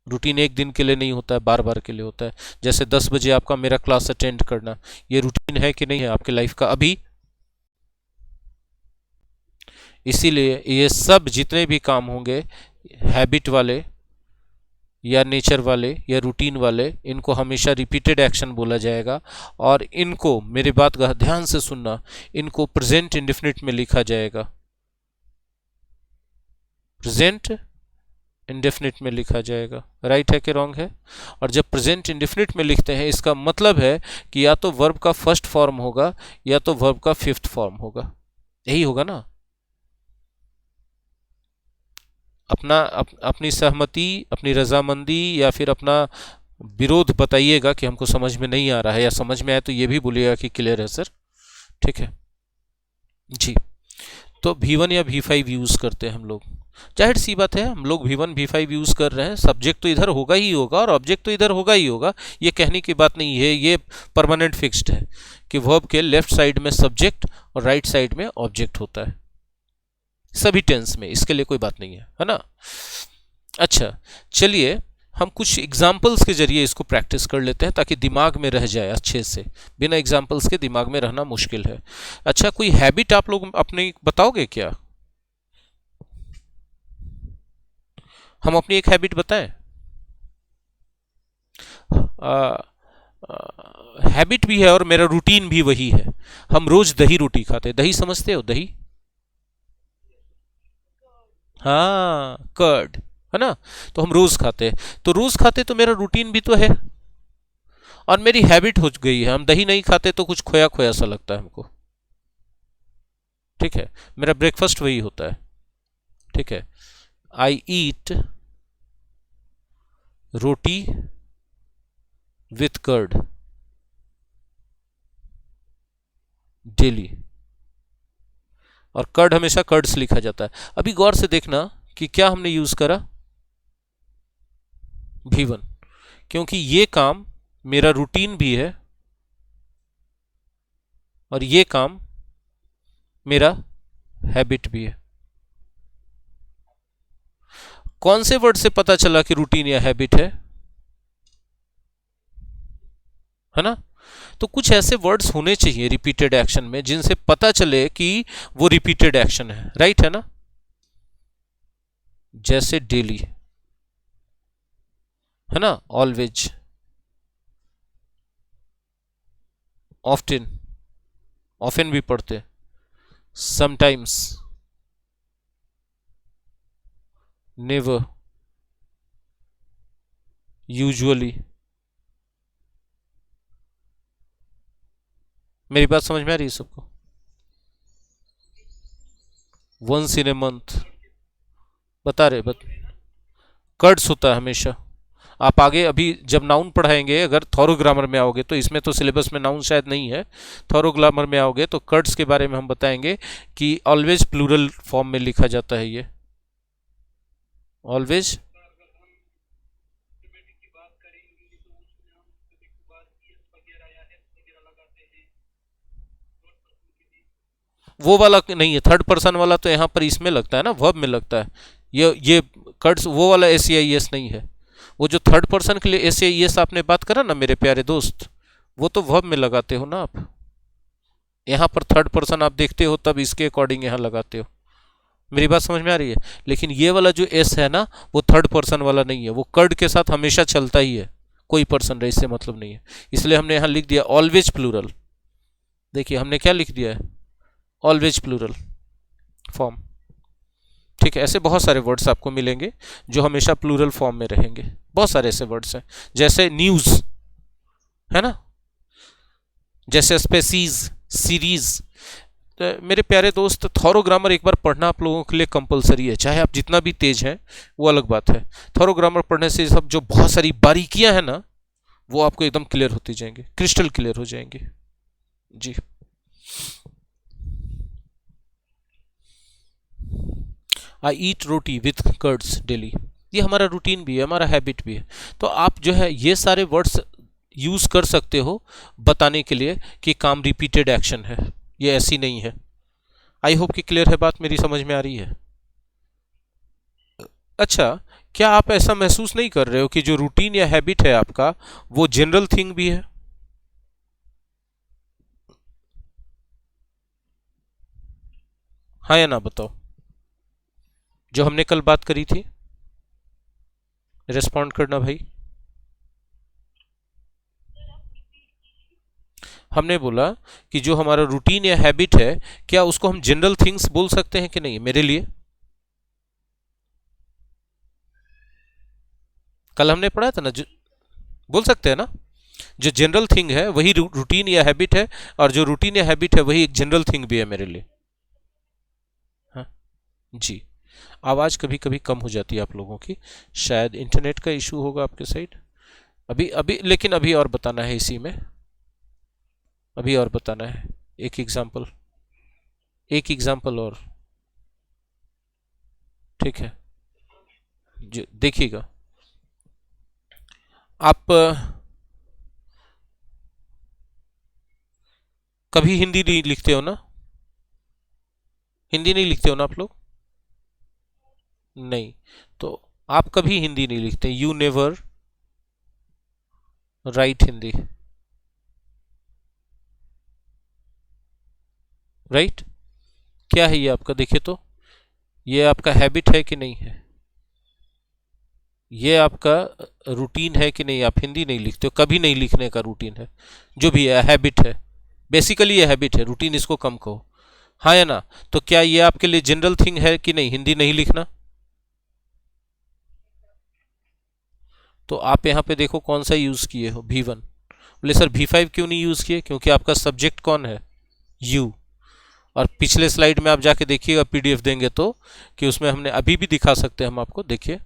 रूटीन एक दिन के लिए नहीं होता है, बार बार के लिए होता है। जैसे 10 बजे आपका मेरा क्लास अटेंड करना, ये रूटीन है कि नहीं है आपके लाइफ का अभी? इसीलिए ये सब जितने भी काम होंगे हैबिट वाले या नेचर वाले या रूटीन वाले, इनको हमेशा रिपीटेड एक्शन बोला जाएगा। और इनको, मेरी बात का ध्यान से सुनना, इनको प्रेजेंट इंडेफिनिट में लिखा जाएगा, प्रेजेंट इंडेफिनिट में लिखा जाएगा। राइट है कि रॉन्ग है? और जब प्रेजेंट इंडेफिनिट में लिखते हैं, इसका मतलब है कि या तो वर्ब का फर्स्ट फॉर्म होगा या तो वर्ब का फिफ्थ फॉर्म होगा, यही होगा ना। अपनी सहमति, अपनी रजामंदी या फिर अपना विरोध बताइएगा कि हमको समझ में नहीं आ रहा है, या समझ में आए तो ये भी बोलिएगा कि क्लियर है सर। ठीक है जी। तो V1 या V5 यूज करते हैं हम लोग, जाहिर सी बात है हम लोग V1 V5 यूज कर रहे हैं, सब्जेक्ट तो इधर होगा ही होगा और ऑब्जेक्ट तो इधर होगा ही होगा, ये कहने की बात नहीं है, ये परमानेंट फिक्स्ड है कि वर्ब के लेफ्ट साइड में सब्जेक्ट और राइट साइड में ऑब्जेक्ट होता है सभी टेंस में, इसके लिए कोई बात नहीं है ना। अच्छा, चलिए हम कुछ एग्जाम्पल्स के जरिए इसको प्रैक्टिस कर लेते हैं ताकि दिमाग में रह जाए अच्छे से, बिना एग्जाम्पल्स के दिमाग में रहना मुश्किल है। अच्छा, कोई हैबिट आप लोग अपनी बताओगे क्या? हम अपनी एक हैबिट बताएं। हैबिट भी है और मेरा रूटीन भी वही है, हम रोज दही रोटी खाते हैं। दही समझते हो? दही, हाँ, कर्ड, है ना। तो हम रोज खाते हैं, तो रोज खाते तो मेरा रूटीन भी तो है और मेरी हैबिट हो गई है। हम दही नहीं खाते तो कुछ खोया खोया सा लगता है हमको। ठीक है, मेरा ब्रेकफास्ट वही होता है। ठीक है, आई ईट रोटी विथ कर्ड डेली, और कर्ड हमेशा कर्ड्स लिखा जाता है। अभी गौर से देखना कि क्या हमने यूज करा, V1, क्योंकि ये काम मेरा रूटीन भी है और ये काम मेरा हैबिट भी है। कौन से वर्ड से पता चला कि रूटीन या हैबिट है ना? तो कुछ ऐसे वर्ड्स होने चाहिए रिपीटेड एक्शन में जिनसे पता चले कि वो रिपीटेड एक्शन है। राइट है ना? जैसे डेली, है ना, ऑलवेज, ऑफ्टन, ऑफन भी पढ़ते, समटाइम्स, नेवर, यूजुअली। मेरी बात समझ में आ रही है सबको? वंस इन ए मंथ बता रहे, कर्ड्स होता है हमेशा। आप आगे अभी जब नाउन पढ़ाएंगे, अगर थॉरो ग्रामर में आओगे, तो इसमें तो सिलेबस में नाउन शायद नहीं है, थॉरो ग्रामर में आओगे तो कर्ड्स के बारे में हम बताएंगे कि ऑलवेज प्लूरल फॉर्म में लिखा जाता है। ये ऑलवेज, वो वाला नहीं है, थर्ड पर्सन वाला तो यहाँ पर इसमें लगता है ना, वर्ब में लगता है। ये कर्ड्स वो वाला SEIS नहीं है। वो जो थर्ड पर्सन के लिए SEIS आपने बात करा ना मेरे प्यारे दोस्त, वो तो वर्ब में लगाते हो ना आप। यहाँ पर थर्ड पर्सन आप देखते हो तब इसके अकॉर्डिंग यहाँ लगाते हो। मेरी बात समझ में आ रही है? लेकिन ये वाला जो S है ना, वो थर्ड पर्सन वाला नहीं है, वो कर्ड के साथ हमेशा चलता ही है, कोई पर्सन रहे इससे मतलब नहीं है। इसलिए हमने यहाँ लिख दिया ऑलवेज प्लूरल। देखिए हमने क्या लिख दिया है, ऑलवेज प्लूरल फॉर्म। ठीक है, ऐसे बहुत सारे वर्ड्स आपको मिलेंगे जो हमेशा प्लूरल फॉर्म में रहेंगे। बहुत सारे ऐसे वर्ड्स हैं, जैसे न्यूज़, है ना, जैसे स्पेसीज, सीरीज। तो मेरे प्यारे दोस्त, थॉरो ग्रामर एक बार पढ़ना आप लोगों के लिए कंपलसरी है, चाहे आप जितना भी तेज हैं वो अलग बात है। थॉरो ग्रामर पढ़ने से सब जो बहुत सारी बारीकियां हैं ना, वो आपको एकदम क्लियर होती जाएंगी, क्रिस्टल क्लियर हो जाएंगी जी। आई ईट रोटी विथ कर्ड्स डेली, ये हमारा रूटीन भी है, हमारा हैबिट भी है। तो आप जो है ये सारे वर्ड्स यूज कर सकते हो बताने के लिए कि काम रिपीटेड एक्शन है, ये ऐसी नहीं है। आई होप कि क्लियर है बात, मेरी समझ में आ रही है। अच्छा, क्या आप ऐसा महसूस नहीं कर रहे हो कि जो रूटीन या हैबिट है आपका, वो जनरल थिंग भी है? हाँ या ना बताओ, जो हमने कल बात करी थी। रेस्पॉन्ड करना भाई। हमने बोला कि जो हमारा रूटीन या हैबिट है, क्या उसको हम जनरल थिंग्स बोल सकते हैं कि नहीं मेरे लिए? कल हमने पढ़ा था ना, बोल सकते हैं ना? जो जनरल थिंग है वही रूटीन या हैबिट है, और जो रूटीन या हैबिट है वही एक जनरल थिंग भी है मेरे लिए। हाँ जी। आवाज़ कभी कभी कम हो जाती है आप लोगों की, शायद इंटरनेट का इशू होगा आपके साइड। अभी अभी लेकिन अभी और बताना है इसी में, अभी और बताना है। एक एग्जाम्पल, एक एग्जाम्पल और, ठीक है? जी देखिएगा आप, कभी हिंदी नहीं लिखते हो ना? हिंदी नहीं लिखते हो ना आप लोग? नहीं, तो आप कभी हिंदी नहीं लिखते, you never write Hindi, right? क्या है ये आपका, देखिए तो, ये आपका हैबिट है कि नहीं है? ये आपका रूटीन है कि नहीं? आप हिंदी नहीं लिखते हो, कभी नहीं लिखने का रूटीन है, जो भी है हैबिट है, बेसिकली ये हैबिट है, रूटीन इसको कम कहो, हाँ या ना? तो क्या ये आपके लिए जनरल थिंग है कि नहीं, हिंदी नहीं लिखना? तो आप यहाँ पे देखो कौन सा यूज़ किए हो, V1। बोले सर V5 क्यों नहीं यूज़ किए? क्योंकि आपका सब्जेक्ट कौन है, यू। और पिछले स्लाइड में आप जाके देखिएगा, PDF देंगे तो, कि उसमें हमने अभी भी दिखा सकते हैं हम आपको, देखिए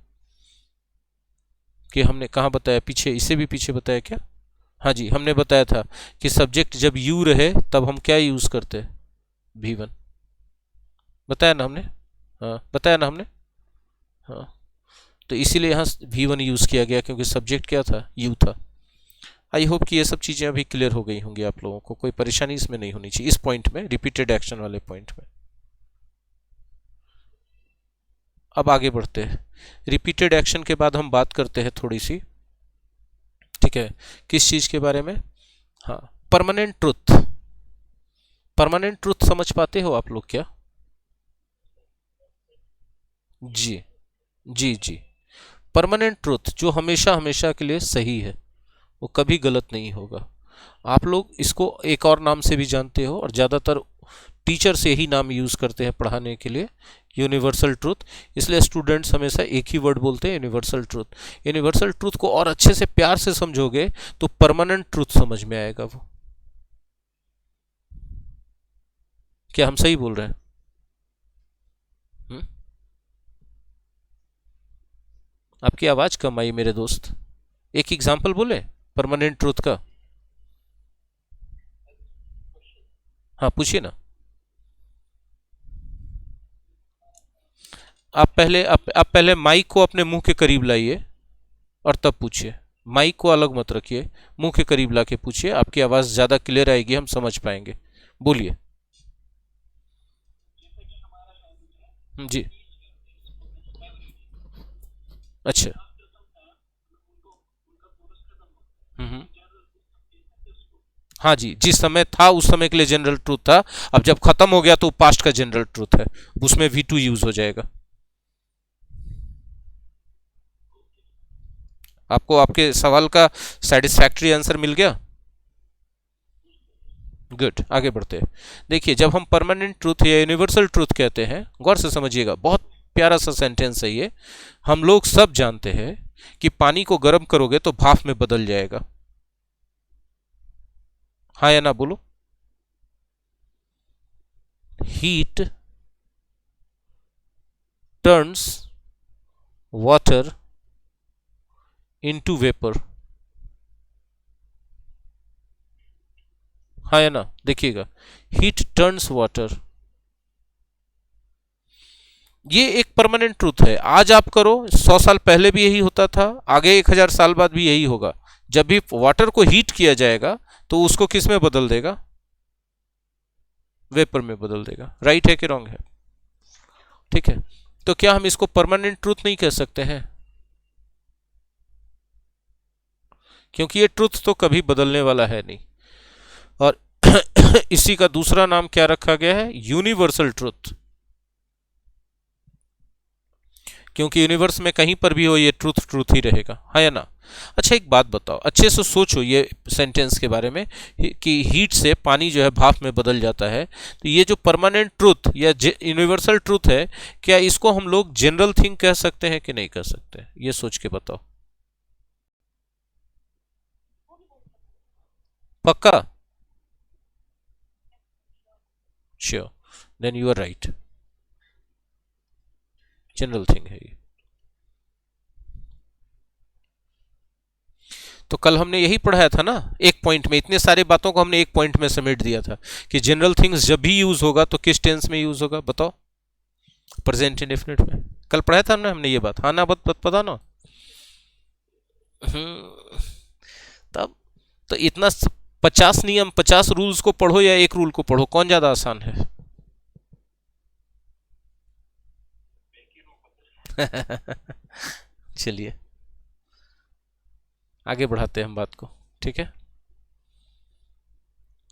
कि हमने कहाँ बताया, पीछे, इससे भी पीछे बताया क्या? हाँ जी, हमने बताया था कि सब्जेक्ट जब यू रहे तब हम क्या यूज़ करते हैं, V1। बताया ना हमने? हाँ बताया ना हमने? हाँ, तो इसीलिए यहाँ V1 यूज़ किया गया, क्योंकि सब्जेक्ट क्या था, यू था। आई होप कि ये सब चीज़ें अभी क्लियर हो गई होंगी आप लोगों को, कोई परेशानी इसमें नहीं होनी चाहिए, इस पॉइंट में, रिपीटेड एक्शन वाले पॉइंट में। अब आगे बढ़ते हैं, रिपीटेड एक्शन के बाद हम बात करते हैं थोड़ी सी, ठीक है, किस चीज़ के बारे में? हाँ, परमानेंट ट्रुथ। परमानेंट ट्रुथ समझ पाते हो आप लोग क्या? जी जी जी। परमानेंट ट्रुथ जो हमेशा हमेशा के लिए सही है, वो कभी गलत नहीं होगा। आप लोग इसको एक और नाम से भी जानते हो, और ज़्यादातर टीचर से ही नाम यूज़ करते हैं पढ़ाने के लिए, यूनिवर्सल ट्रूथ। इसलिए स्टूडेंट्स हमेशा एक ही वर्ड बोलते हैं, यूनिवर्सल ट्रूथ। यूनिवर्सल ट्रूथ को और अच्छे से प्यार से समझोगे तो परमानेंट ट्रूथ समझ में आएगा वो। क्या हम सही बोल रहे हैं? हुँ? आपकी आवाज़ कम आई मेरे दोस्त, एक एग्जाम्पल बोले परमानेंट ट्रूथ का। हाँ पूछिए ना। आप पहले माइक को अपने मुंह के करीब लाइए और तब पूछिए। माइक को अलग मत रखिए, मुंह के करीब ला के पूछिए, आपकी आवाज़ ज़्यादा क्लियर आएगी, हम समझ पाएंगे। बोलिए। जी। अच्छा। हम्म। हाँ जी, जिस समय था उस समय के लिए जनरल ट्रूथ था, अब जब खत्म हो गया तो पास्ट का जनरल ट्रूथ है, उसमें V2 यूज हो जाएगा। आपको आपके सवाल का सेटिस्फैक्ट्री आंसर मिल गया? गुड, आगे बढ़ते हैं। देखिए, जब हम परमानेंट ट्रूथ या यूनिवर्सल ट्रूथ कहते हैं, गौर से समझिएगा, बहुत प्यारा सा सेंटेंस है ये। हम लोग सब जानते हैं कि पानी को गर्म करोगे तो भाप में बदल जाएगा, हाँ या ना बोलो? Heat turns water into vapour, हाँ या ना? देखिएगा, हीट टर्न्स वाटर, ये एक परमानेंट ट्रूथ है। आज आप करो, 100 साल पहले भी यही होता था, आगे 1000 साल बाद भी यही होगा। जब भी वाटर को हीट किया जाएगा तो उसको किस में बदल देगा, वेपर में बदल देगा। राइट है कि रॉन्ग है? ठीक है, तो क्या हम इसको परमानेंट ट्रूथ नहीं कह सकते हैं? क्योंकि ये ट्रूथ तो कभी बदलने वाला है नहीं। और इसी का दूसरा नाम क्या रखा गया है, यूनिवर्सल ट्रूथ। क्योंकि यूनिवर्स में कहीं पर भी हो ये ट्रूथ ट्रूथ ही रहेगा, है या ना। अच्छा एक बात बताओ, अच्छे से सोचो ये सेंटेंस के बारे में कि हीट से पानी जो है भाप में बदल जाता है, तो ये जो परमानेंट ट्रूथ या यूनिवर्सल ट्रूथ है, क्या इसको हम लोग जनरल थिंग कह सकते हैं कि नहीं कह सकते, ये सोच के बताओ। पक्का? Sure, then you are right, general thing है ये। तो कल हमने यही पढ़ाया था ना, एक पॉइंट में, इतने सारे बातों को हमने एक पॉइंट में समेट दिया था कि जनरल थिंग्स जब भी यूज होगा तो किस टेंस में यूज होगा, बताओ। प्रेजेंट इंडेफिनिट में। कल पढ़ाया था ना हमने ये बात, हाँ ना, पता ना। तब तो इतना 50 नियम 50 रूल्स को पढ़ो या एक रूल को पढ़ो, कौन ज्यादा आसान है? चलिए आगे बढ़ाते हैं हम बात को, ठीक है।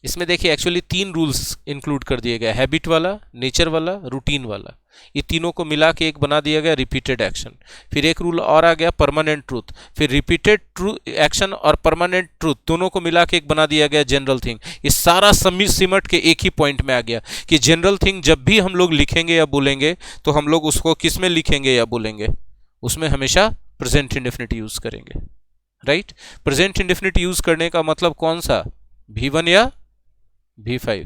इसमें देखिए एक्चुअली 3 रूल्स इंक्लूड कर दिए गए, हैबिट वाला, नेचर वाला, रूटीन वाला। ये तीनों को मिला के एक बना दिया गया रिपीटेड एक्शन। फिर एक रूल और आ गया परमानेंट ट्रूथ, फिर रिपीटेड एक्शन और परमानेंट ट्रूथ दोनों को मिला के एक बना दिया गया जनरल थिंग। ये सारा सिमट के एक ही पॉइंट में आ गया कि जनरल थिंग जब भी हम लोग लिखेंगे या बोलेंगे तो हम लोग उसको किस में लिखेंगे या बोलेंगे, उसमें हमेशा प्रेजेंट इंडेफिनिट यूज करेंगे, राइट। प्रेजेंट इंडेफिनिट यूज करने का मतलब कौन सा, V1 या V5?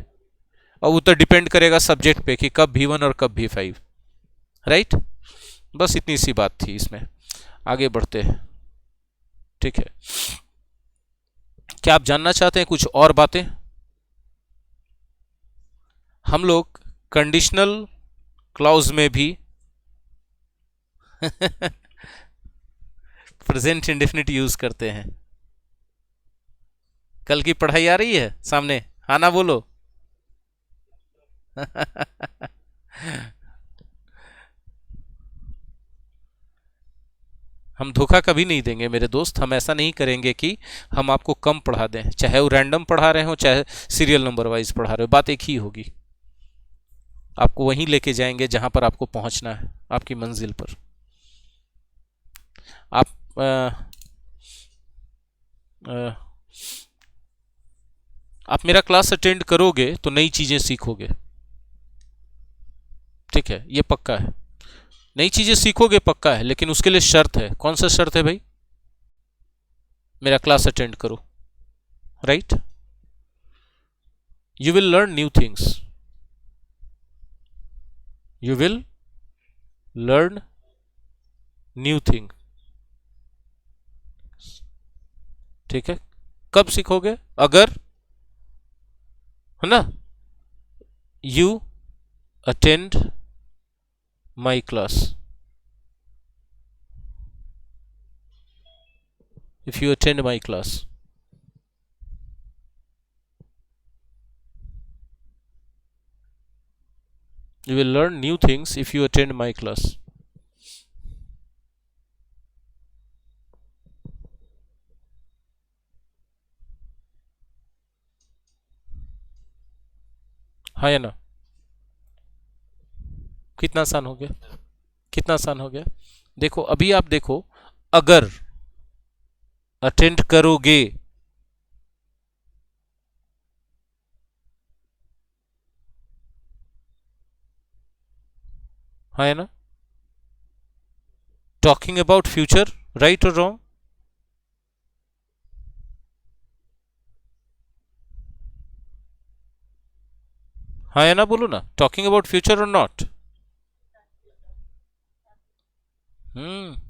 अब वो तो डिपेंड करेगा सब्जेक्ट पे कि कब V1 और कब V5, राइट। बस इतनी सी बात थी इसमें, आगे बढ़ते हैं, ठीक है। क्या आप जानना चाहते हैं कुछ और बातें? हम लोग कंडीशनल क्लॉज में भी प्रेजेंट इंडेफिनिट यूज करते हैं। कल की पढ़ाई आ रही है सामने, हाँ ना बोलो। हम धोखा कभी नहीं देंगे मेरे दोस्त, हम ऐसा नहीं करेंगे कि हम आपको कम पढ़ा दें, चाहे वो रैंडम पढ़ा रहे हो चाहे सीरियल नंबर वाइज पढ़ा रहे हो, बात एक ही होगी। आपको वहीं लेके जाएंगे जहां पर आपको पहुंचना है, आपकी मंजिल पर। आप आप मेरा क्लास अटेंड करोगे तो नई चीजें सीखोगे, ठीक है, ये पक्का है। नई चीजें सीखोगे पक्का है, लेकिन उसके लिए शर्त है। कौन सा शर्त है भाई? मेरा क्लास अटेंड करो, right. You will learn new things, you will learn new thing, ठीक है। कब सीखोगे? अगर, है ना, you attend my class. If you attend my class, you will learn new things if you attend my class. हाँ या ना? कितना आसान हो गया, कितना आसान हो गया। देखो अभी आप देखो, अगर अटेंड करोगे, हाँ या ना, टॉकिंग अबाउट फ्यूचर, राइट और रॉन्ग? हाँ या ना बोलो ना, टॉकिंग अबाउट फ्यूचर और नॉट?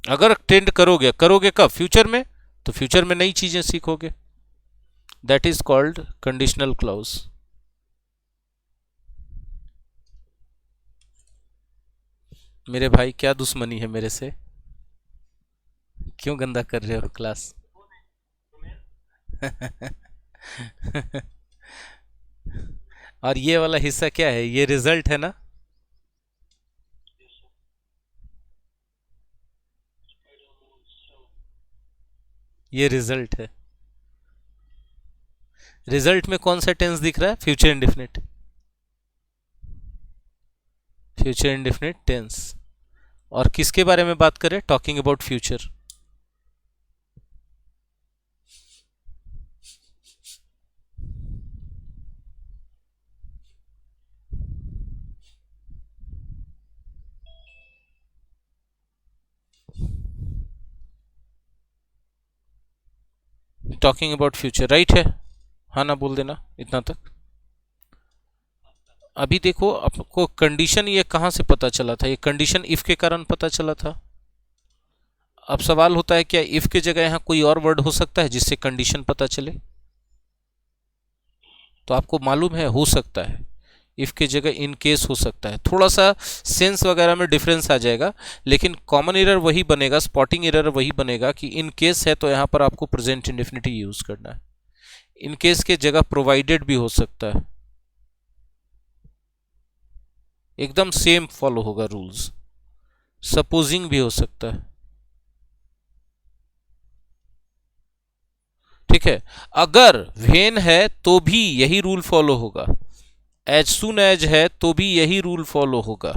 अगर अटेंड करोगे, करोगे कब? फ्यूचर में, तो फ्यूचर में नई चीजें सीखोगे, that is called conditional clause. मेरे भाई क्या दुश्मनी है मेरे से, क्यों गंदा कर रहे हो क्लास? और ये वाला हिस्सा क्या है? ये रिजल्ट है ना, ये रिजल्ट है। रिजल्ट में कौन सा टेंस दिख रहा है? Future indefinite, future indefinite tense. और किसके बारे में बात करें? Talking about future. Talking about future right है? हाँ ना बोल देना इतना तक। अभी देखो आपको कंडीशन ये कहाँ से पता चला था? ये कंडीशन इफ के कारण पता चला था। अब सवाल होता है क्या इफ के जगह यहाँ कोई और वर्ड हो सकता है जिससे कंडीशन पता चले? तो आपको मालूम है हो सकता है इफ के जगह इन केस हो सकता है। थोड़ा सा सेंस वगैरह में डिफरेंस आ जाएगा, लेकिन कॉमन एरर वही बनेगा, स्पॉटिंग एरर वही बनेगा कि इन केस है तो यहाँ पर आपको प्रेजेंट इंडेफिनिट यूज करना है। इन केस के जगह प्रोवाइडेड भी हो सकता है, एकदम सेम फॉलो होगा रूल्स। सपोजिंग भी हो सकता है, ठीक है। अगर वेन है तो भी यही रूल फॉलो होगा, एज सुन एज है तो भी यही रूल फॉलो होगा,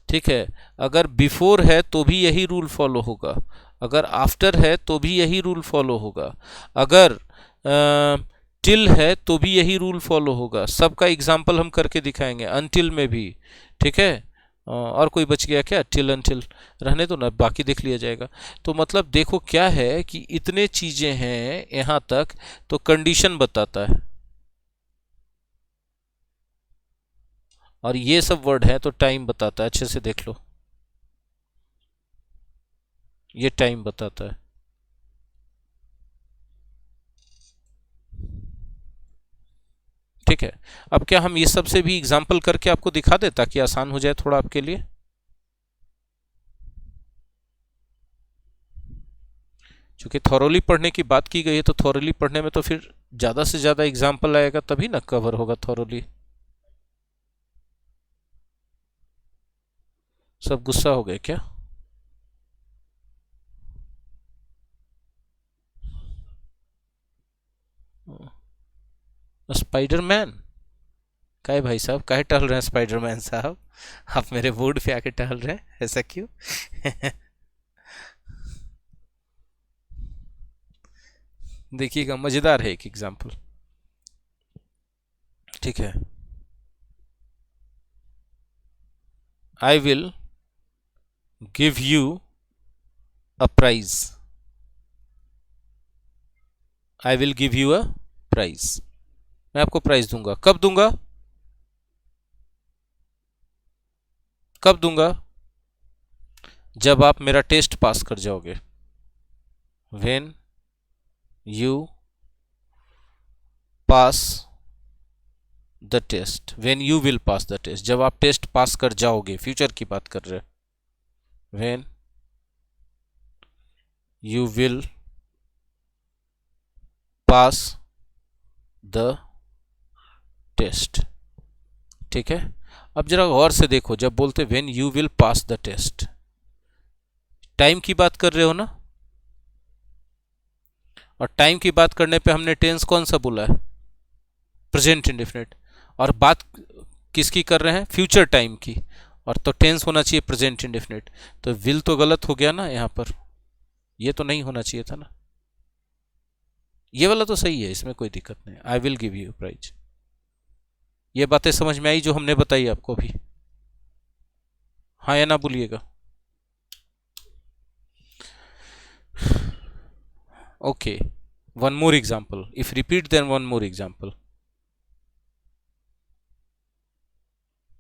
ठीक है। अगर बिफोर है तो भी यही रूल फॉलो होगा, अगर आफ्टर है तो भी यही रूल फॉलो होगा, अगर टिल है तो भी यही रूल फॉलो होगा। सबका एग्जाम्पल हम करके दिखाएंगे, अनटिल में भी, ठीक है। और कोई बच गया क्या? टिल अनटिल रहने दो ना, बाकी देख लिया जाएगा। तो मतलब देखो क्या है कि इतने चीजें हैं यहां तक, तो कंडीशन बताता है, और ये सब वर्ड है तो टाइम बताता है। अच्छे से देख लो, ये टाइम बताता है, ठीक है। अब क्या हम ये सब से भी एग्जाम्पल करके आपको दिखा दे ताकि आसान हो जाए थोड़ा आपके लिए? क्योंकि थॉरोली पढ़ने की बात की गई है, तो थॉरोली पढ़ने में तो फिर ज्यादा से ज्यादा एग्जाम्पल आएगा तभी ना कवर होगा थॉरोली। सब गुस्सा हो गए क्या? स्पाइडरमैन? काहे भाई साहब, काहे टहल रहे हैं स्पाइडरमैन साहब? आप मेरे बोर्ड पे आके टहल रहे हैं, ऐसा क्यों? देखिएगा, मजेदार है एक एग्जाम्पल, ठीक है। I will give you a prize. I will give you a prize. मैं आपको प्राइज दूंगा। कब दूंगा? कब दूंगा? जब आप मेरा टेस्ट पास कर जाओगे। When you pass the test. When you will pass the test, जब आप टेस्ट पास कर जाओगे, फ्यूचर की बात कर रहे हैं। When you will pass the test, ठीक है। अब जरा गौर से देखो, जब बोलते when you will pass the test, time की बात कर रहे हो ना, और टाइम की बात करने पे हमने टेंस कौन सा बोला है? Present indefinite. और बात किसकी कर रहे हैं? फ्यूचर टाइम की, और तो टेंस होना चाहिए प्रेजेंट इंडेफिनिट। तो विल तो गलत हो गया ना यहाँ पर, ये तो नहीं होना चाहिए था ना। ये वाला तो सही है, इसमें कोई दिक्कत नहीं। I will give you prize, ये बातें समझ में आई जो हमने बताई आपको अभी? हाँ या ना बोलिएगा। Okay, one more example, if repeat then one more example.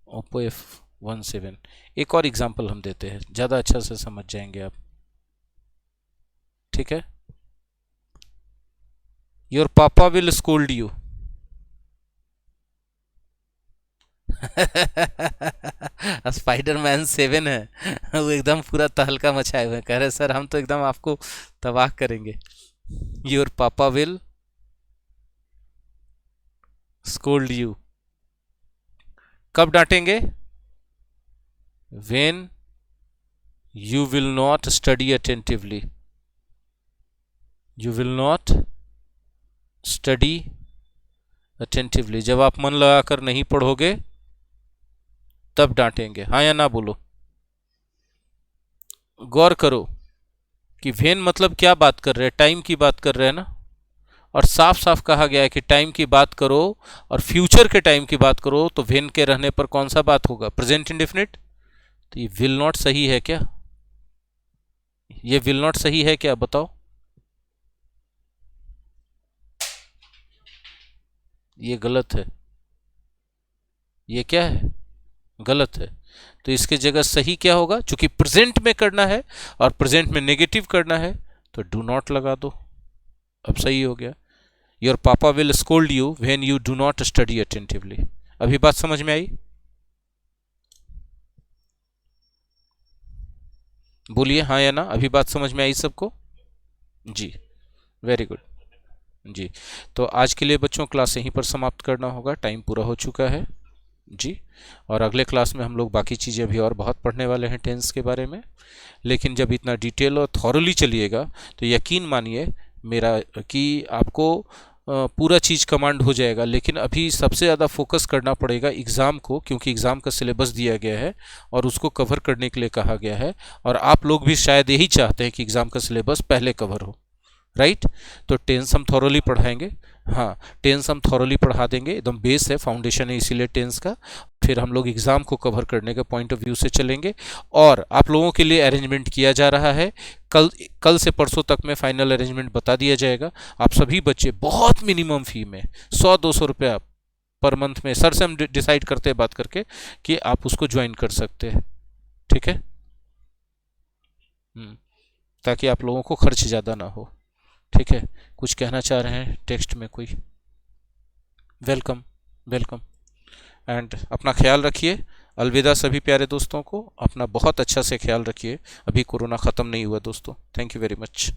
Oppo F17, एक और एग्जाम्पल हम देते हैं, ज़्यादा अच्छा से समझ जाएंगे आप, ठीक है। योर पापा विल स्कोल्ड यू। स्पाइडरमैन 7 है, वो एकदम पूरा तहलका मचाए हुए कह रहे सर हम तो एकदम आपको तबाह करेंगे। योर पापा विल स्कोल्ड यू, कब डांटेंगे? When you will not study attentively. You will not study attentively, जब आप मन लगाकर नहीं पढ़ोगे तब डांटेंगे। हाँ या ना बोलो। गौर करो कि वेन मतलब क्या बात कर रहे हैं, टाइम की बात कर रहे हैं ना, और साफ साफ कहा गया है कि टाइम की बात करो और फ्यूचर के टाइम की बात करो तो वेन के रहने पर कौन सा बात होगा, प्रेजेंट इंडेफिनिट। तो ये विल नॉट सही है क्या, ये विल नॉट सही है क्या, बताओ। ये गलत है, ये क्या है, गलत है। तो इसके जगह सही क्या होगा, चूंकि प्रेजेंट में करना है और प्रेजेंट में नेगेटिव करना है तो डू नॉट लगा दो, अब सही हो गया। योर पापा will scold you when you do not study attentively. अभी बात समझ में आई, बोलिए हाँ या ना, अभी बात समझ में आई सबको। जी, वेरी गुड। जी, तो आज के लिए बच्चों क्लास यहीं पर समाप्त करना होगा, टाइम पूरा हो चुका है जी। और अगले क्लास में हम लोग बाकी चीज़ें भी और बहुत पढ़ने वाले हैं टेंस के बारे में, लेकिन जब इतना डिटेल और थॉरली चलिएगा तो यकीन मानिए मेरा कि आपको पूरा चीज़ कमांड हो जाएगा। लेकिन अभी सबसे ज़्यादा फोकस करना पड़ेगा एग्ज़ाम को, क्योंकि एग्ज़ाम का सिलेबस दिया गया है और उसको कवर करने के लिए कहा गया है, और आप लोग भी शायद यही चाहते हैं कि एग्ज़ाम का सिलेबस पहले कवर हो, राइट। तो टेंस हम थॉरली पढ़ाएंगे, हाँ टेंस हम थॉरली पढ़ा देंगे, एकदम बेस है, फाउंडेशन है इसीलिए टेंस का। फिर हम लोग एग्ज़ाम को कवर करने के पॉइंट ऑफ व्यू से चलेंगे, और आप लोगों के लिए अरेंजमेंट किया जा रहा है। कल से परसों तक में फाइनल अरेंजमेंट बता दिया जाएगा। आप सभी बच्चे बहुत मिनिमम फ़ी में 100-200 रुपया पर मंथ में सर से हम डिसाइड करते हैं बात करके कि आप उसको ज्वाइन कर सकते हैं, ठीक है। ताकि आप लोगों को खर्च ज़्यादा ना हो, ठीक है। कुछ कहना चाह रहे हैं टेक्स्ट में कोई, वेलकम वेलकम। एंड अपना ख्याल रखिए, अलविदा सभी प्यारे दोस्तों को, अपना बहुत अच्छा से ख्याल रखिए। अभी कोरोना ख़त्म नहीं हुआ दोस्तों। Thank you very much.